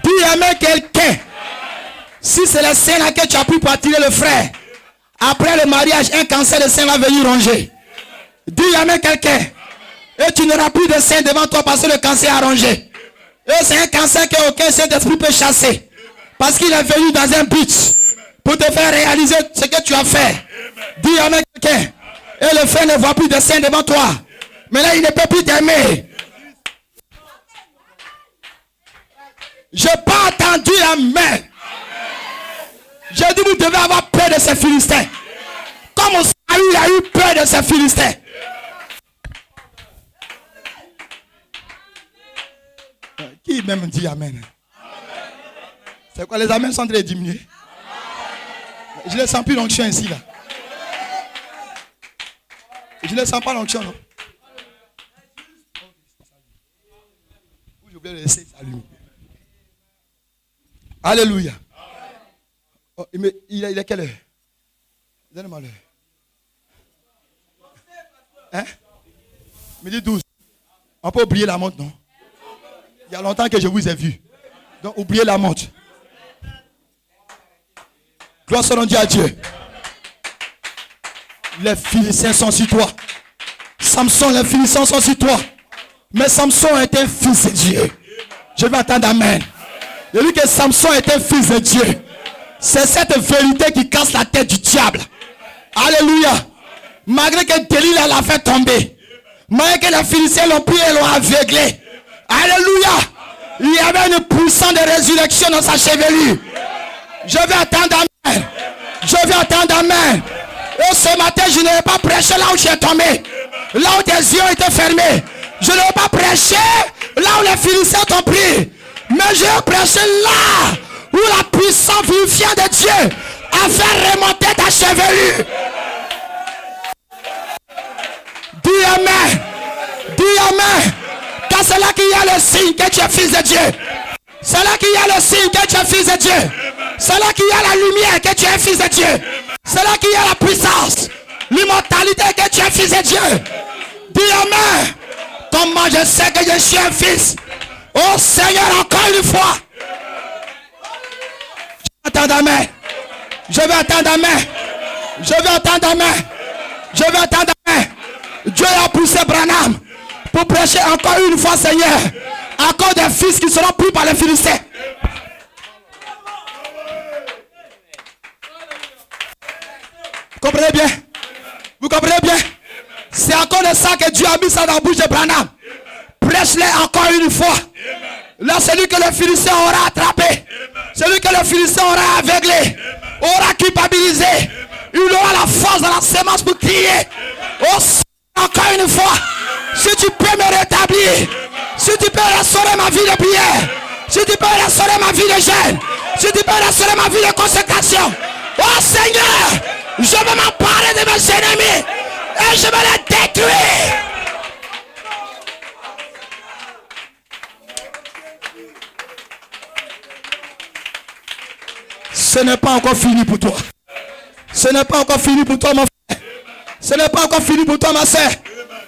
Speaker 1: Dis amen quelqu'un. Si c'est le sein là que tu as pris pour attirer le frère, après le mariage, un cancer de sein va venir ronger. Dis amen quelqu'un. Et tu n'auras plus de sein devant toi parce que le cancer a rongé. Et c'est un cancer qu'aucun Saint-Esprit peut chasser. Parce qu'il est venu dans un but pour te faire réaliser ce que tu as fait. Dis amen quelqu'un. Et le frère ne voit plus de sein devant toi. Mais là, il ne peut plus t'aimer. Je n'ai pas entendu amen. J'ai dit, vous devez avoir peur de ces Philistins. Comme Saül a eu peur de ces Philistins. Qui même dit amen? C'est quoi, les amens sont en train de diminuer? Je ne sens plus l'onction ici là. Je ne sens pas l'onction, non? Je vais laisser s'allumer. Alléluia. Oh, il est quelle heure? Donne-moi l'heure. Hein? Midi 12. On peut oublier la montre, non? Il y a longtemps que je vous ai vu. Donc oubliez la montre. Gloire soit rendue à Dieu. Les Philistins sont sur toi. Samson, les Philistins sont sur toi. Mais Samson est un fils de Dieu. Je vais attendre amen. Je dis que Samson est un fils de Dieu. C'est cette vérité qui casse la tête du diable. Alléluia. Malgré que Delilah l'a fait tomber. Malgré que les Philistins l'ont pris et l'ont aveuglé. Alléluia. Il y avait une puissance de résurrection dans sa chevelure. Je vais attendre amen. Je vais attendre amen. Et ce matin, je ne vais pas prêcher là où tu es tombé. Là où tes yeux étaient fermés. Je ne vais pas prêcher là où les Philistins t'ont pris. Mais je vais prêcher là où la puissance vivifiante de Dieu a fait remonter ta chevelure. Dis amen. Dis amen. Car c'est là qu'il y a le signe que tu es fils de Dieu. C'est là qu'il y a le signe que tu es fils de Dieu. C'est là qu'il y a la lumière que tu es fils de Dieu. C'est là qu'il y a la puissance, l'immortalité que tu es fils de Dieu. Dis amen. Comment je sais que je suis un fils? Oh Seigneur, encore une fois. Je vais attendre amen. Je vais attendre amen. Je vais attendre amen. Je vais attendre amen. Dieu a poussé Branham pour prêcher encore une fois, Seigneur. Encore des fils qui seront pris par les Philistins. Vous comprenez bien? Vous comprenez bien? C'est encore de ça que Dieu a mis ça dans la bouche de Branham. Prêche-les encore une fois. Là, celui que le Philistin aura attrapé, celui que le Philistin aura aveuglé, aura culpabilisé, il aura la force dans la sémence pour crier. Oh, Encore une fois, si tu peux me rétablir, si tu peux restaurer ma vie de prière, si tu peux restaurer ma vie de jeûne, si tu peux restaurer ma vie de consécration, oh Seigneur, je vais m'emparer de mes ennemis et je vais les détruire. Ce n'est pas encore fini pour toi. Ce n'est pas encore fini pour toi, mon frère. Ce n'est pas encore fini pour toi, ma soeur.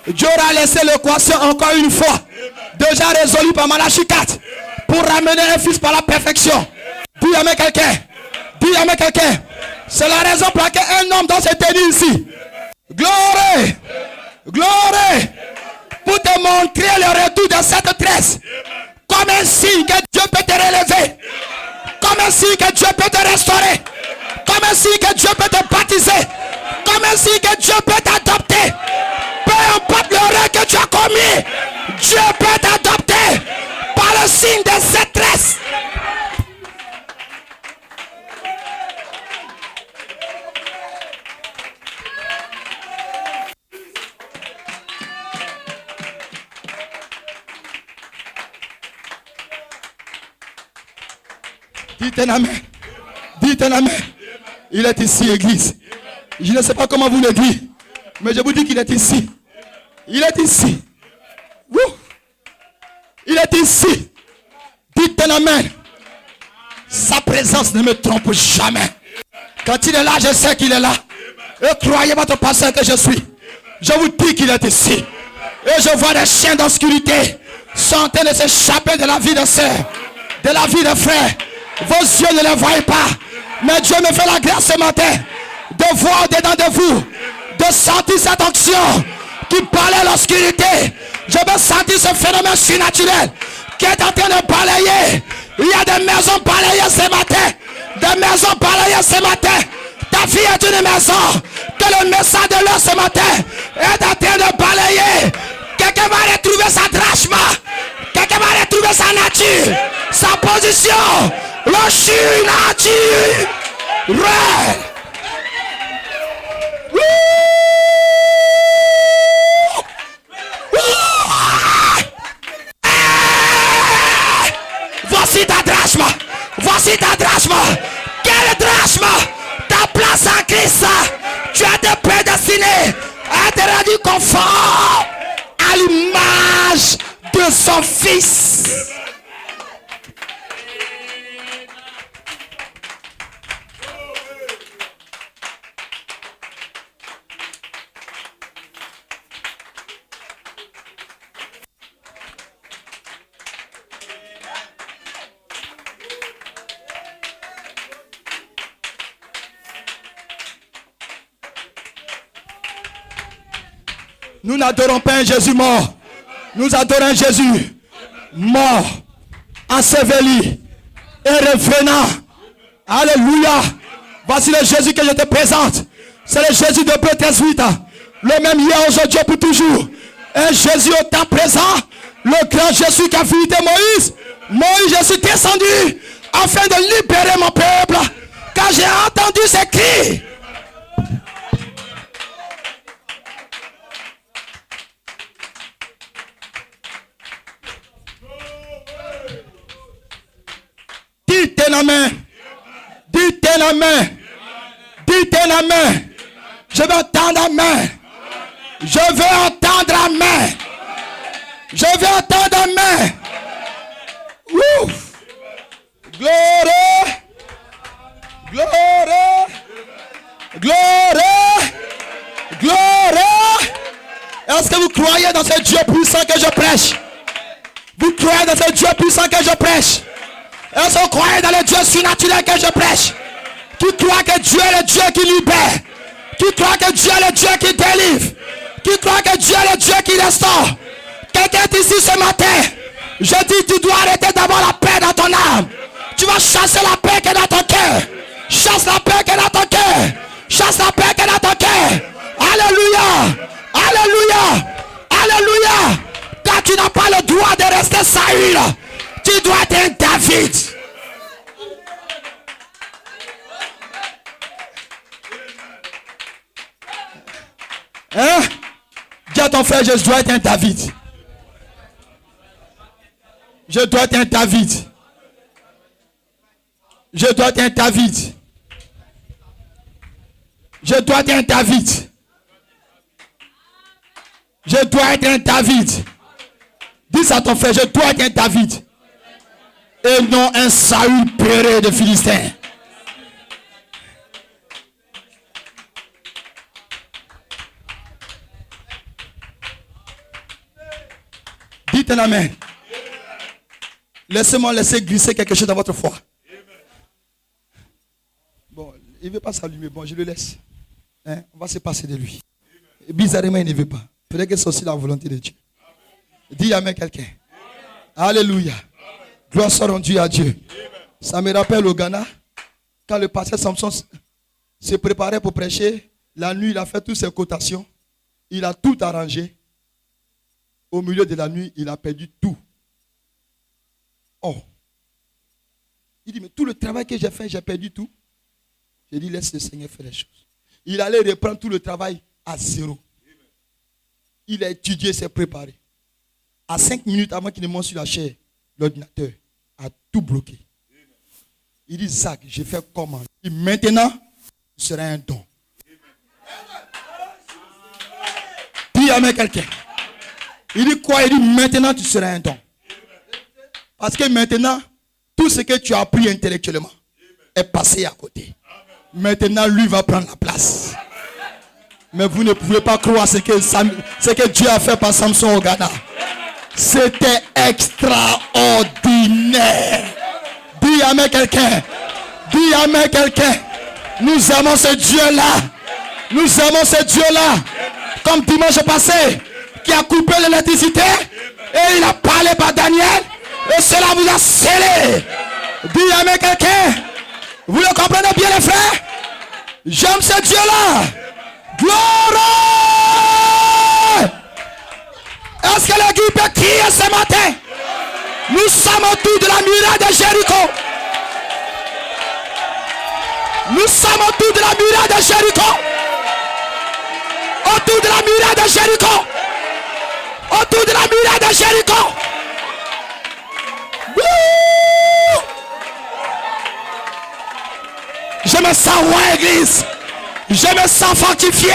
Speaker 1: Dieu aura laissé l'équation encore une fois. Déjà résolue par Malachie 4. Pour ramener un fils par la perfection. Dis à quelqu'un. Dis à quelqu'un. C'est la raison pour laquelle un homme doit se tenir ici. Gloire. Gloire. Pour te montrer le retour de cette tresse. Comme un signe que Dieu peut te relever. Comme un signe que Dieu peut te restaurer. Comme un signe que Dieu peut te baptiser. Comme un signe que Dieu peut t'adopter. Peu importe l'erreur que tu as commis, Dieu peut t'adopter par le signe de cette tresse. Dites un amen. Dites un amen. Il est ici, église. Je ne sais pas comment vous le dites, mais je vous dis qu'il est ici. Il est ici. Wouh. Il est ici. Dites un amen. Sa présence ne me trompe jamais. Quand il est là, je sais qu'il est là. Et croyez votre pasteur que je suis. Je vous dis qu'il est ici. Et je vois des chiens d'obscurité sont en train de s'échapper de la vie de sœur, de la vie de frère. Vos yeux ne les voient pas. Mais Dieu me fait la grâce ce matin de voir dedans de vous, de sentir cette onction qui parlait l'obscurité. Je veux sentir ce phénomène surnaturel qui est en train de balayer. Il y a des maisons balayées ce matin. Des maisons balayées ce matin. Ta vie est une maison que le message de l'heure ce matin est en train de balayer. Quelqu'un va retrouver sa drachma. Quelqu'un va retrouver sa nature, sa position. Le surnaturel. Voici ta drachma. Voici ta drachma. Quelle drachma? Ta place en Christ. Tu as été prédestiné à être rendu conforme à l'image de son Fils. Nous n'adorons pas un Jésus mort. Nous adorons un Jésus mort, enseveli et revenant. Alléluia. Voici le Jésus que je te présente. C'est le Jésus de Hébreux 18. Le même hier, aujourd'hui, pour toujours. Un Jésus au temps présent. Le grand Jésus qui a visité Moïse. Moïse, je suis descendu afin de libérer mon peuple. Car j'ai entendu ces cris. Dites un amen. Dites un amen. Dites un amen. Je veux entendre amen. Je veux entendre amen. Je veux entendre amen. Ouf. Gloire. Gloire. Gloire. Gloire. Est-ce que vous croyez dans ce Dieu puissant que je prêche? Vous croyez dans ce Dieu puissant que je prêche? Est-ce que vous croyez dans le Dieu surnaturel que je prêche? Qui croit que Dieu est le Dieu qui libère? Qui croit que Dieu est le Dieu qui délivre? Qui croit que Dieu est le Dieu qui restaure? Quelqu'un est ici ce matin. Je dis, tu dois arrêter d'avoir la paix dans ton âme. Tu vas chasser la paix qui est dans ton cœur. Chasse la paix qui est dans ton cœur. Chasse la paix qui est dans ton cœur. Alléluia. Alléluia. Alléluia. Car tu n'as pas le droit de rester Saül. Tu dois être un David. Hein? Dis ton frère, je dois être un David. Je dois être un David. Je dois être un David. Je dois être un David. Je dois être un David. Dis à ton frère, je dois être un David. Et non un Saül peureux de Philistins. Dites un amen. Laissez-moi laisser glisser quelque chose dans votre foi. Bon, il ne veut pas s'allumer. Bon, je le laisse. Hein? On va se passer de lui. Bizarrement, il ne veut pas. Peut-être que c'est aussi la volonté de Dieu. Dis amen quelqu'un. Alléluia. Gloire soit rendue à Dieu. Ça me rappelle au Ghana, quand le pasteur Samson se préparait pour prêcher, la nuit, il a fait toutes ses cotations. Il a tout arrangé. Au milieu de la nuit, il a perdu tout. Oh. Il dit, mais tout le travail que j'ai fait, j'ai perdu tout. J'ai dit, laisse le Seigneur faire les choses. Il allait reprendre tout le travail à zéro. Il a étudié, s'est préparé. À 5 minutes avant qu'il ne monte sur la chaise, l'ordinateur a tout bloqué. Il dit, Zach, j'ai fait comment? Il dit, maintenant, tu seras un don. Dis amen quelqu'un. Il dit quoi? Il dit, maintenant, tu seras un don. Parce que maintenant, tout ce que tu as appris intellectuellement est passé à côté. Maintenant, lui va prendre la place. Mais vous ne pouvez pas croire ce que Dieu a fait par Samson au Ghana. C'était extraordinaire. Dis amen quelqu'un. Dis amen quelqu'un. Nous aimons ce Dieu-là. Nous aimons ce Dieu-là. Comme dimanche passé, qui a coupé l'électricité et il a parlé par Daniel. Et cela vous a scellé. Dis amen quelqu'un. Vous le comprenez bien les frères? J'aime ce Dieu-là. Gloire. Est-ce que l'équipe peut crier ce matin? Nous sommes autour de la muraille de Jéricho. Nous sommes autour de la muraille de Jéricho. Autour de la muraille de Jéricho. Autour de la muraille de Jéricho. Je me sens roi église. Je me sens fortifié.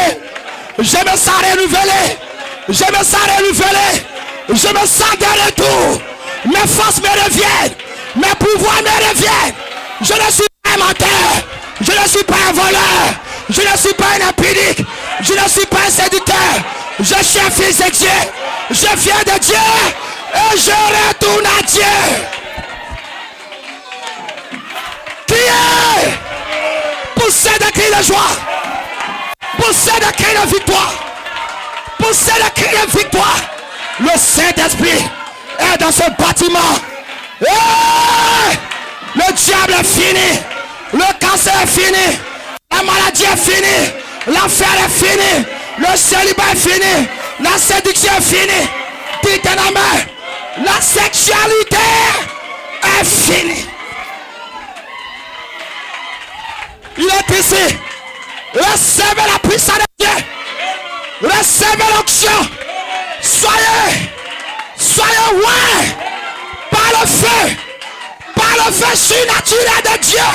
Speaker 1: Je me sens renouvelé. Je me sens renouvelé. Je me sens de retour. Mes forces me reviennent. Mes pouvoirs me reviennent. Je ne suis pas un menteur. Je ne suis pas un voleur. Je ne suis pas un impudique. Je ne suis pas un séducteur. Je suis un fils de Dieu. Je viens de Dieu. Et je retourne à Dieu. Criez. Poussez des cris de joie. Poussez des cris de victoire. Poussez des cris de victoire. Le Saint-Esprit est dans ce bâtiment. Hey! Le diable est fini. Le cancer est fini. La maladie est finie. L'enfer est fini. Le célibat est fini. La séduction est finie. Dites un amen. La sexualité est finie. Il est ici. Recevez la puissance de Dieu. Recevez l'onction. Soyez loin par le feu surnaturel de Dieu.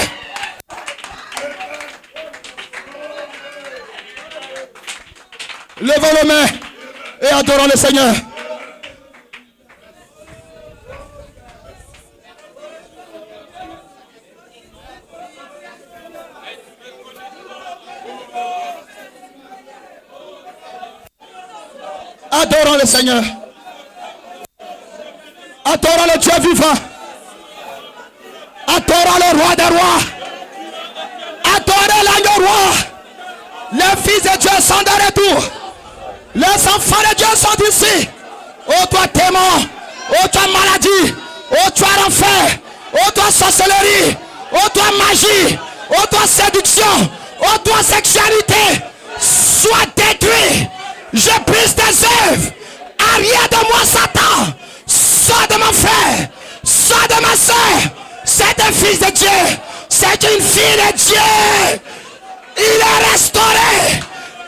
Speaker 1: Levons les mains et adorons le Seigneur. Adorons le Seigneur. Adorons le Dieu vivant. Adorons le roi des rois. Adorons l'agneau roi. Les fils de Dieu sont de retour. Les enfants de Dieu sont ici. Oh toi démon. Oh toi maladie. Oh toi enfer. Oh toi sorcellerie. Oh toi magie. Oh toi séduction. Oh toi sexualité. Sois détruit. Je brise tes œuvres. Arrière de moi Satan. Sors de mon frère. Sors de ma soeur. C'est un fils de Dieu. C'est une fille de Dieu. Il est restauré.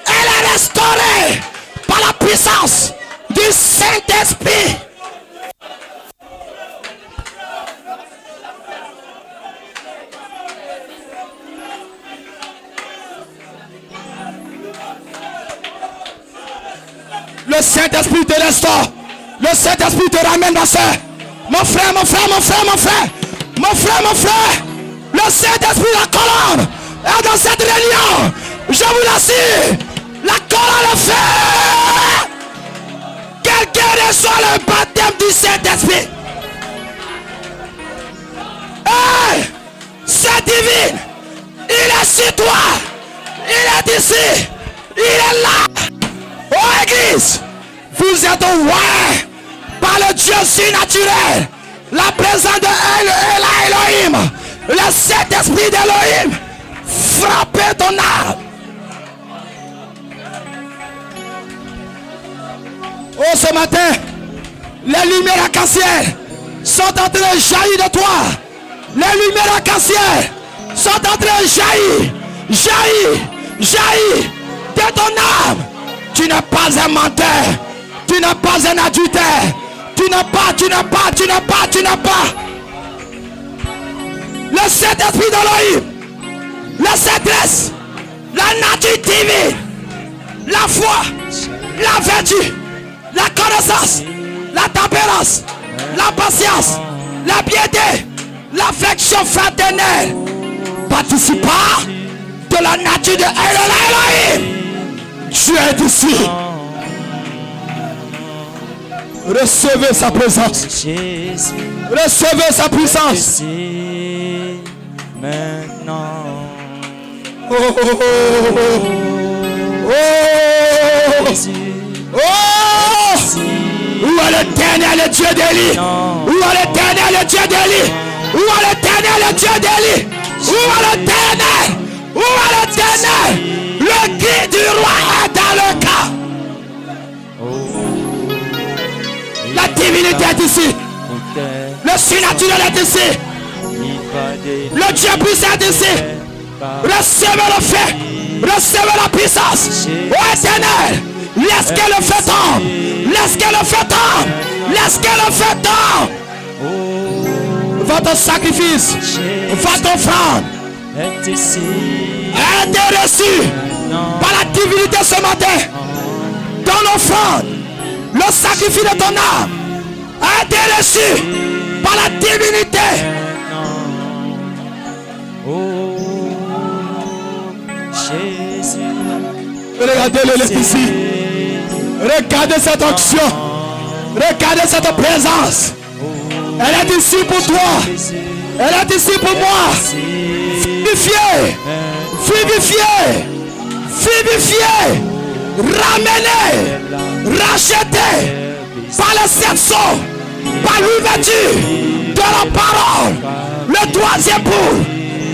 Speaker 1: Elle est restaurée par la puissance puissance du Saint-Esprit. Le Saint-Esprit te restaure. Le Saint-Esprit te ramène, ma soeur. Mon frère, mon frère, mon frère, mon frère. Mon frère, mon frère. Le Saint-Esprit, la colonne est dans cette réunion. Je vous l'assure. La colonne le fait. Quelqu'un reçoit le baptême du Saint-Esprit. Hey, c'est divin. Il est sur toi. Il est ici. Il est là. Oh Église, vous êtes ouverts par le Dieu surnaturel, la présence de Elohim, le Saint-Esprit d'Elohim, frappez ton âme. Oh, ce matin, les lumières arc-en-ciel sont en train de jaillir de toi. Les lumières arc-en-ciel sont en train de jaillir de ton âme. Tu n'es pas un menteur. Tu n'es pas un adultère. Tu n'es pas. Le Saint-Esprit d'Elohim, la sagesse, la nature divine, la foi, la vertu, la connaissance, la tempérance, la patience, la piété, l'affection fraternelle, participant de la nature de Elohim. Tu es ici. Recevez sa présence. Recevez sa puissance.
Speaker 2: Maintenant.
Speaker 1: Oh, oh, oh, oh, oh, oh. Où est l'Éternel, le Dieu d'Élie? Où est l'Éternel, le Dieu d'Élie? Où est l'Éternel, le Dieu d'Élie? Où est l'Éternel? Où est l'Éternel? Le cri du roi est dans le cas. La divinité est ici. Le surnaturel est ici. Le Dieu puissant est ici. Recevez le feu. Recevez la puissance. Ô Éternel, laisse que le feu tombe. Laisse que le feu tombe. Laisse que le feu tombe. Votre sacrifice, votre offrande a été reçu par la divinité ce matin. Dans l'offrande, le sacrifice de ton âme a été reçu par la divinité. Regardez-le ici. Regardez cette onction. Regardez cette présence. Elle est ici pour toi. Elle est ici pour moi. Vivifié. Vivifié. Vivifié. Ramené. Racheté. Par le cerceau. Par l'ouverture de la parole. Le troisième bout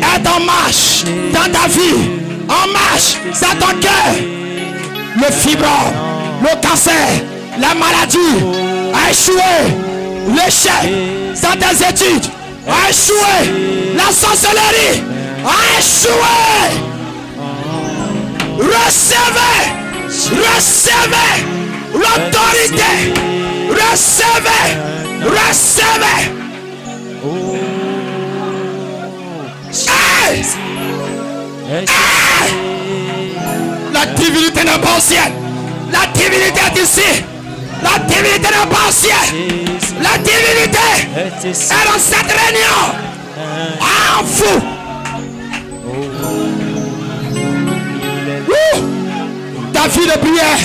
Speaker 1: est en marche dans ta vie. En marche dans ton cœur. Le fibrome, le cancer, la maladie a échoué. L'échec dans tes études a échoué. La sorcellerie a échoué. Recevez, recevez l'autorité. Recevez, recevez. Hey! Hey! La divinité n'est pas ancienne. La divinité est ici. La divinité n'est pas ancienne. La divinité est dans cette réunion. En vous. Ta vie de prière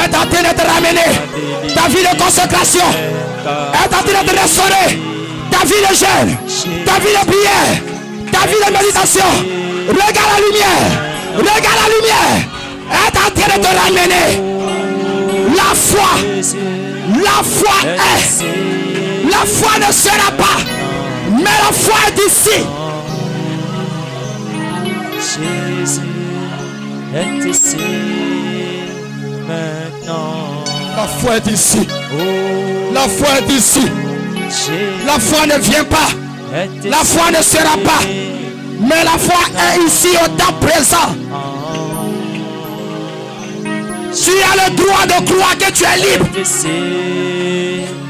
Speaker 1: est en train d'être ramenée. Ta vie de consécration est en train d'être restaurée. Ta vie de jeûne, ta vie de prière, ta vie de méditation. Regarde la lumière. Regarde la lumière. Est en train de te ramener. La foi est. La foi ne sera pas. Mais la foi est ici.
Speaker 2: Jésus est ici maintenant.
Speaker 1: La foi est ici. La foi est ici. La foi ne vient pas. La foi ne sera pas. Mais la foi est ici au temps présent. Tu as le droit de croire que tu es libre.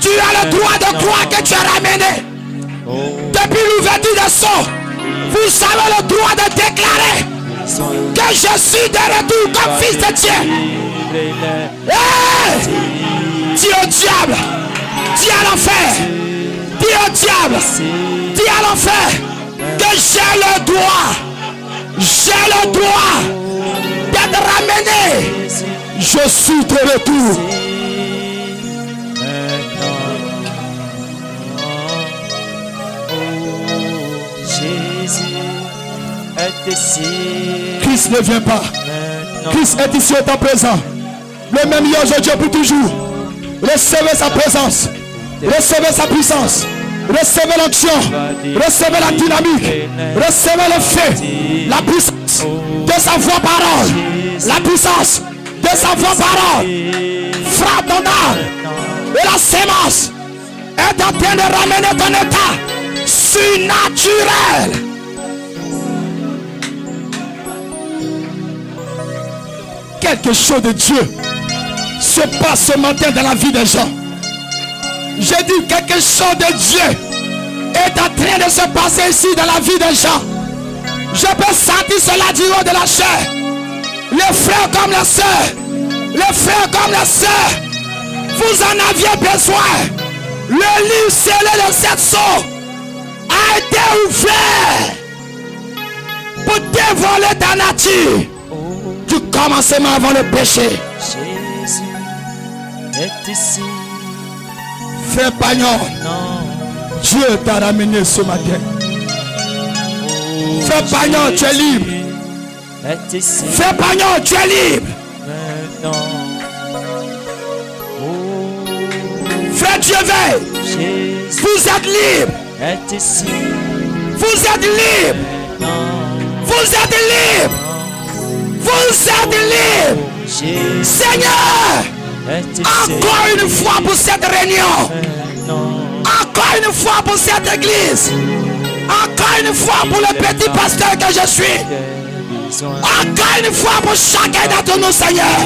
Speaker 1: Tu as le droit de croire que tu es ramené. Depuis l'ouverture des sceaux, vous avez le droit de déclarer que je suis de retour comme fils de Dieu. Hey! Dis au diable, dis à l'enfer, dis au diable, dis à l'enfer que j'ai le droit d'être ramené. Je suis de retour. Christ ne vient pas. Christ est ici au temps présent. Le même hier, aujourd'hui, pour toujours. Recevez sa présence. Recevez sa puissance. Recevez l'onction. Recevez la dynamique. Recevez le feu. La puissance de sa voix parole. La puissance de sa voix parole. Frappe ton âme. Et la sémence est en train de ramener ton état surnaturel. Quelque chose de Dieu se passe ce matin dans la vie des gens. J'ai dit quelque chose de Dieu est en train de se passer ici dans la vie des gens. Je peux sentir cela du haut de la chair. Les frères comme les sœurs, les frères comme les sœurs, vous en aviez besoin. Le livre scellé de cette sceaux a été ouvert pour dévoiler ta nature. Du commencement avant le péché.
Speaker 2: Jésus est ici.
Speaker 1: Frère Pagnon, Dieu t'a ramené ce matin. Frère Pagnon, tu es libre. Frère Pagnon, tu es libre. Frère Dieu, vous êtes libre. Vous êtes libre. Vous êtes libre. Vous êtes libre. Seigneur, encore une fois pour cette réunion. Encore une fois pour cette église. Encore une fois pour le petit pasteur que je suis. Encore une fois pour chacun d'entre nous, Seigneur.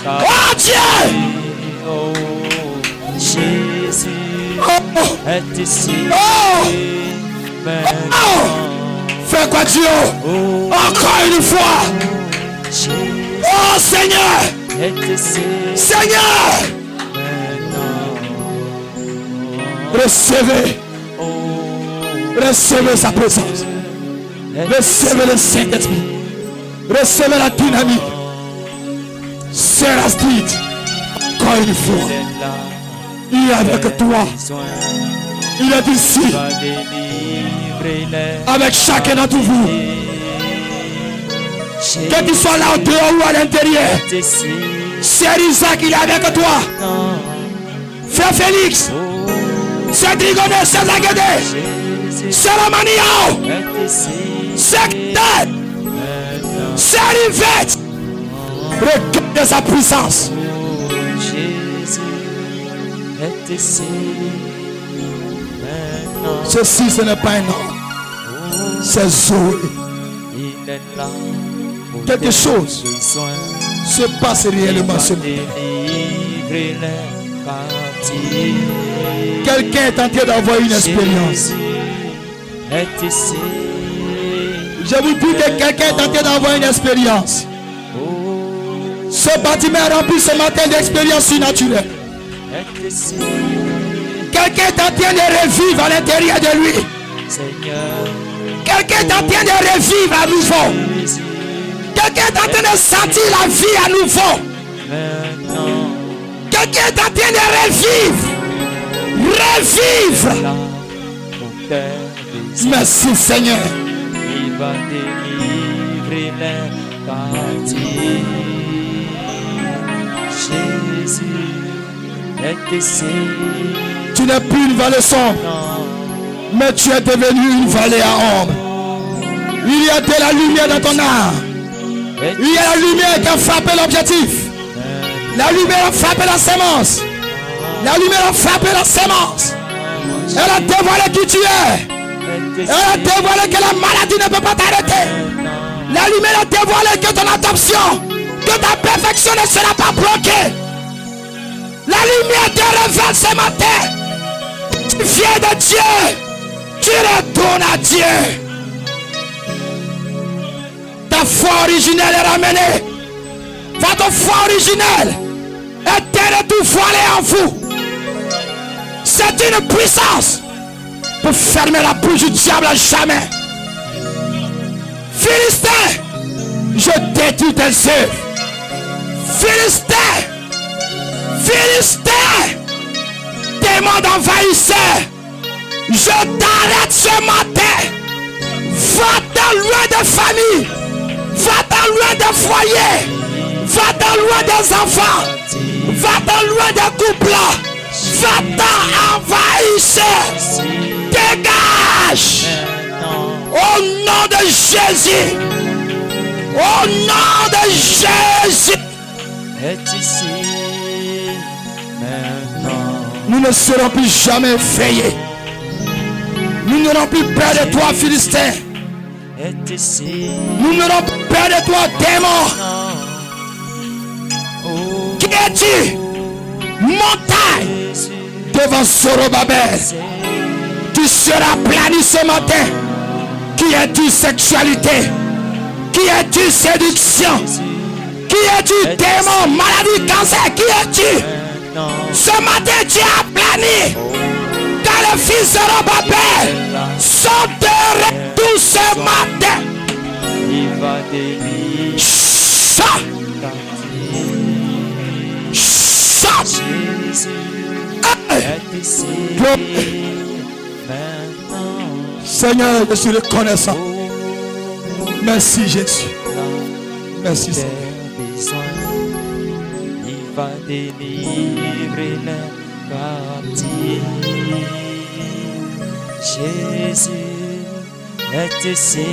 Speaker 1: Oh Dieu.
Speaker 2: Jésus est ici.
Speaker 1: Fais quoi Dieu? Encore une fois. Oh Seigneur. Seigneur. Recevez. Recevez sa présence. Recevez le Saint-Esprit. Recevez la dynamique. C'est la street. Encore une fois. Il est avec toi. Il est ici. Avec chacun d'entre vous. Que tu sois là au dehors ou à l'intérieur. C'est Isaac, il est avec toi. Frère Félix. C'est Drigoné, c'est Zaguedé. C'est Romaniao. C'est Ted. C'est Rivette. Regarde sa puissance. Ceci, ce n'est pas un homme. C'est Zoé. Quelque chose se passe réellement ce matin. Quelqu'un est en train d'avoir une expérience. Je vous dis que quelqu'un est en train d'avoir une expérience. Ce bâtiment est rempli ce matin d'expériences surnaturelles. Quelqu'un est en train de revivre à l'intérieur de lui. Quelqu'un est en train de revivre à nouveau. Quelqu'un est en train de sentir la vie à nouveau. Quelqu'un est en train de revivre. Revivre. Merci Seigneur.
Speaker 2: Il va délivrer les parties. Jésus est ici.
Speaker 1: Tu n'es plus une vallée sombre, mais tu es devenu une vallée à ombre. Il y a de la lumière dans ton âme. Il y a la lumière qui a frappé l'objectif. La lumière a frappé la sémence. La lumière a frappé la sémence. Elle a dévoilé qui tu es. Elle a dévoilé que la maladie ne peut pas t'arrêter. La lumière a dévoilé que ton adoption, que de ta perfection ne sera pas bloquée. La lumière te révèle ce matin. Tu viens de Dieu. Tu retournes à Dieu. Ta foi originelle est ramenée. Votre foi originelle est tout voilée en vous. C'est une puissance pour fermer la bouche du diable à jamais. Philistin, je détruis tes œuvres. Philistin, Philistin, démon d'envahisseur, je t'arrête ce matin. Va-t'en loin de famille, va-t'en loin de foyer, va-t'en loin des enfants, va-t'en loin des couples, va-t'en envahisseur, dégage. Au nom de Jésus, au nom de Jésus,
Speaker 2: est ici maintenant.
Speaker 1: nous ne serons plus jamais effrayés. Nous n'aurons plus peur de toi, Philistin.
Speaker 2: Est ici.
Speaker 1: Nous n'aurons plus peur de toi, démon.
Speaker 2: Oh,
Speaker 1: Qui es-tu? Montagne
Speaker 2: Jésus,
Speaker 1: devant Zorobabel. Tu seras plani ce matin. Qui es-tu, sexualité? Qui es-tu, séduction? Qui es-tu, démon, maladie, cancer? Qui es-tu?
Speaker 2: maintenant.
Speaker 1: Ce matin, tu as plani. Dans le fils de Zorobabel, sont de retour ce matin.
Speaker 2: Il va délivrer
Speaker 1: Chante,
Speaker 2: ta vie.
Speaker 1: chante.
Speaker 2: Jésus
Speaker 1: Hey.
Speaker 2: est ici
Speaker 1: Gloire.
Speaker 2: maintenant.
Speaker 1: Seigneur, je suis reconnaissant.
Speaker 2: Oh,
Speaker 1: Merci Jésus. Merci
Speaker 2: tes
Speaker 1: Seigneur.
Speaker 2: besoins. Il va délivrer les captifs. Jésus est ici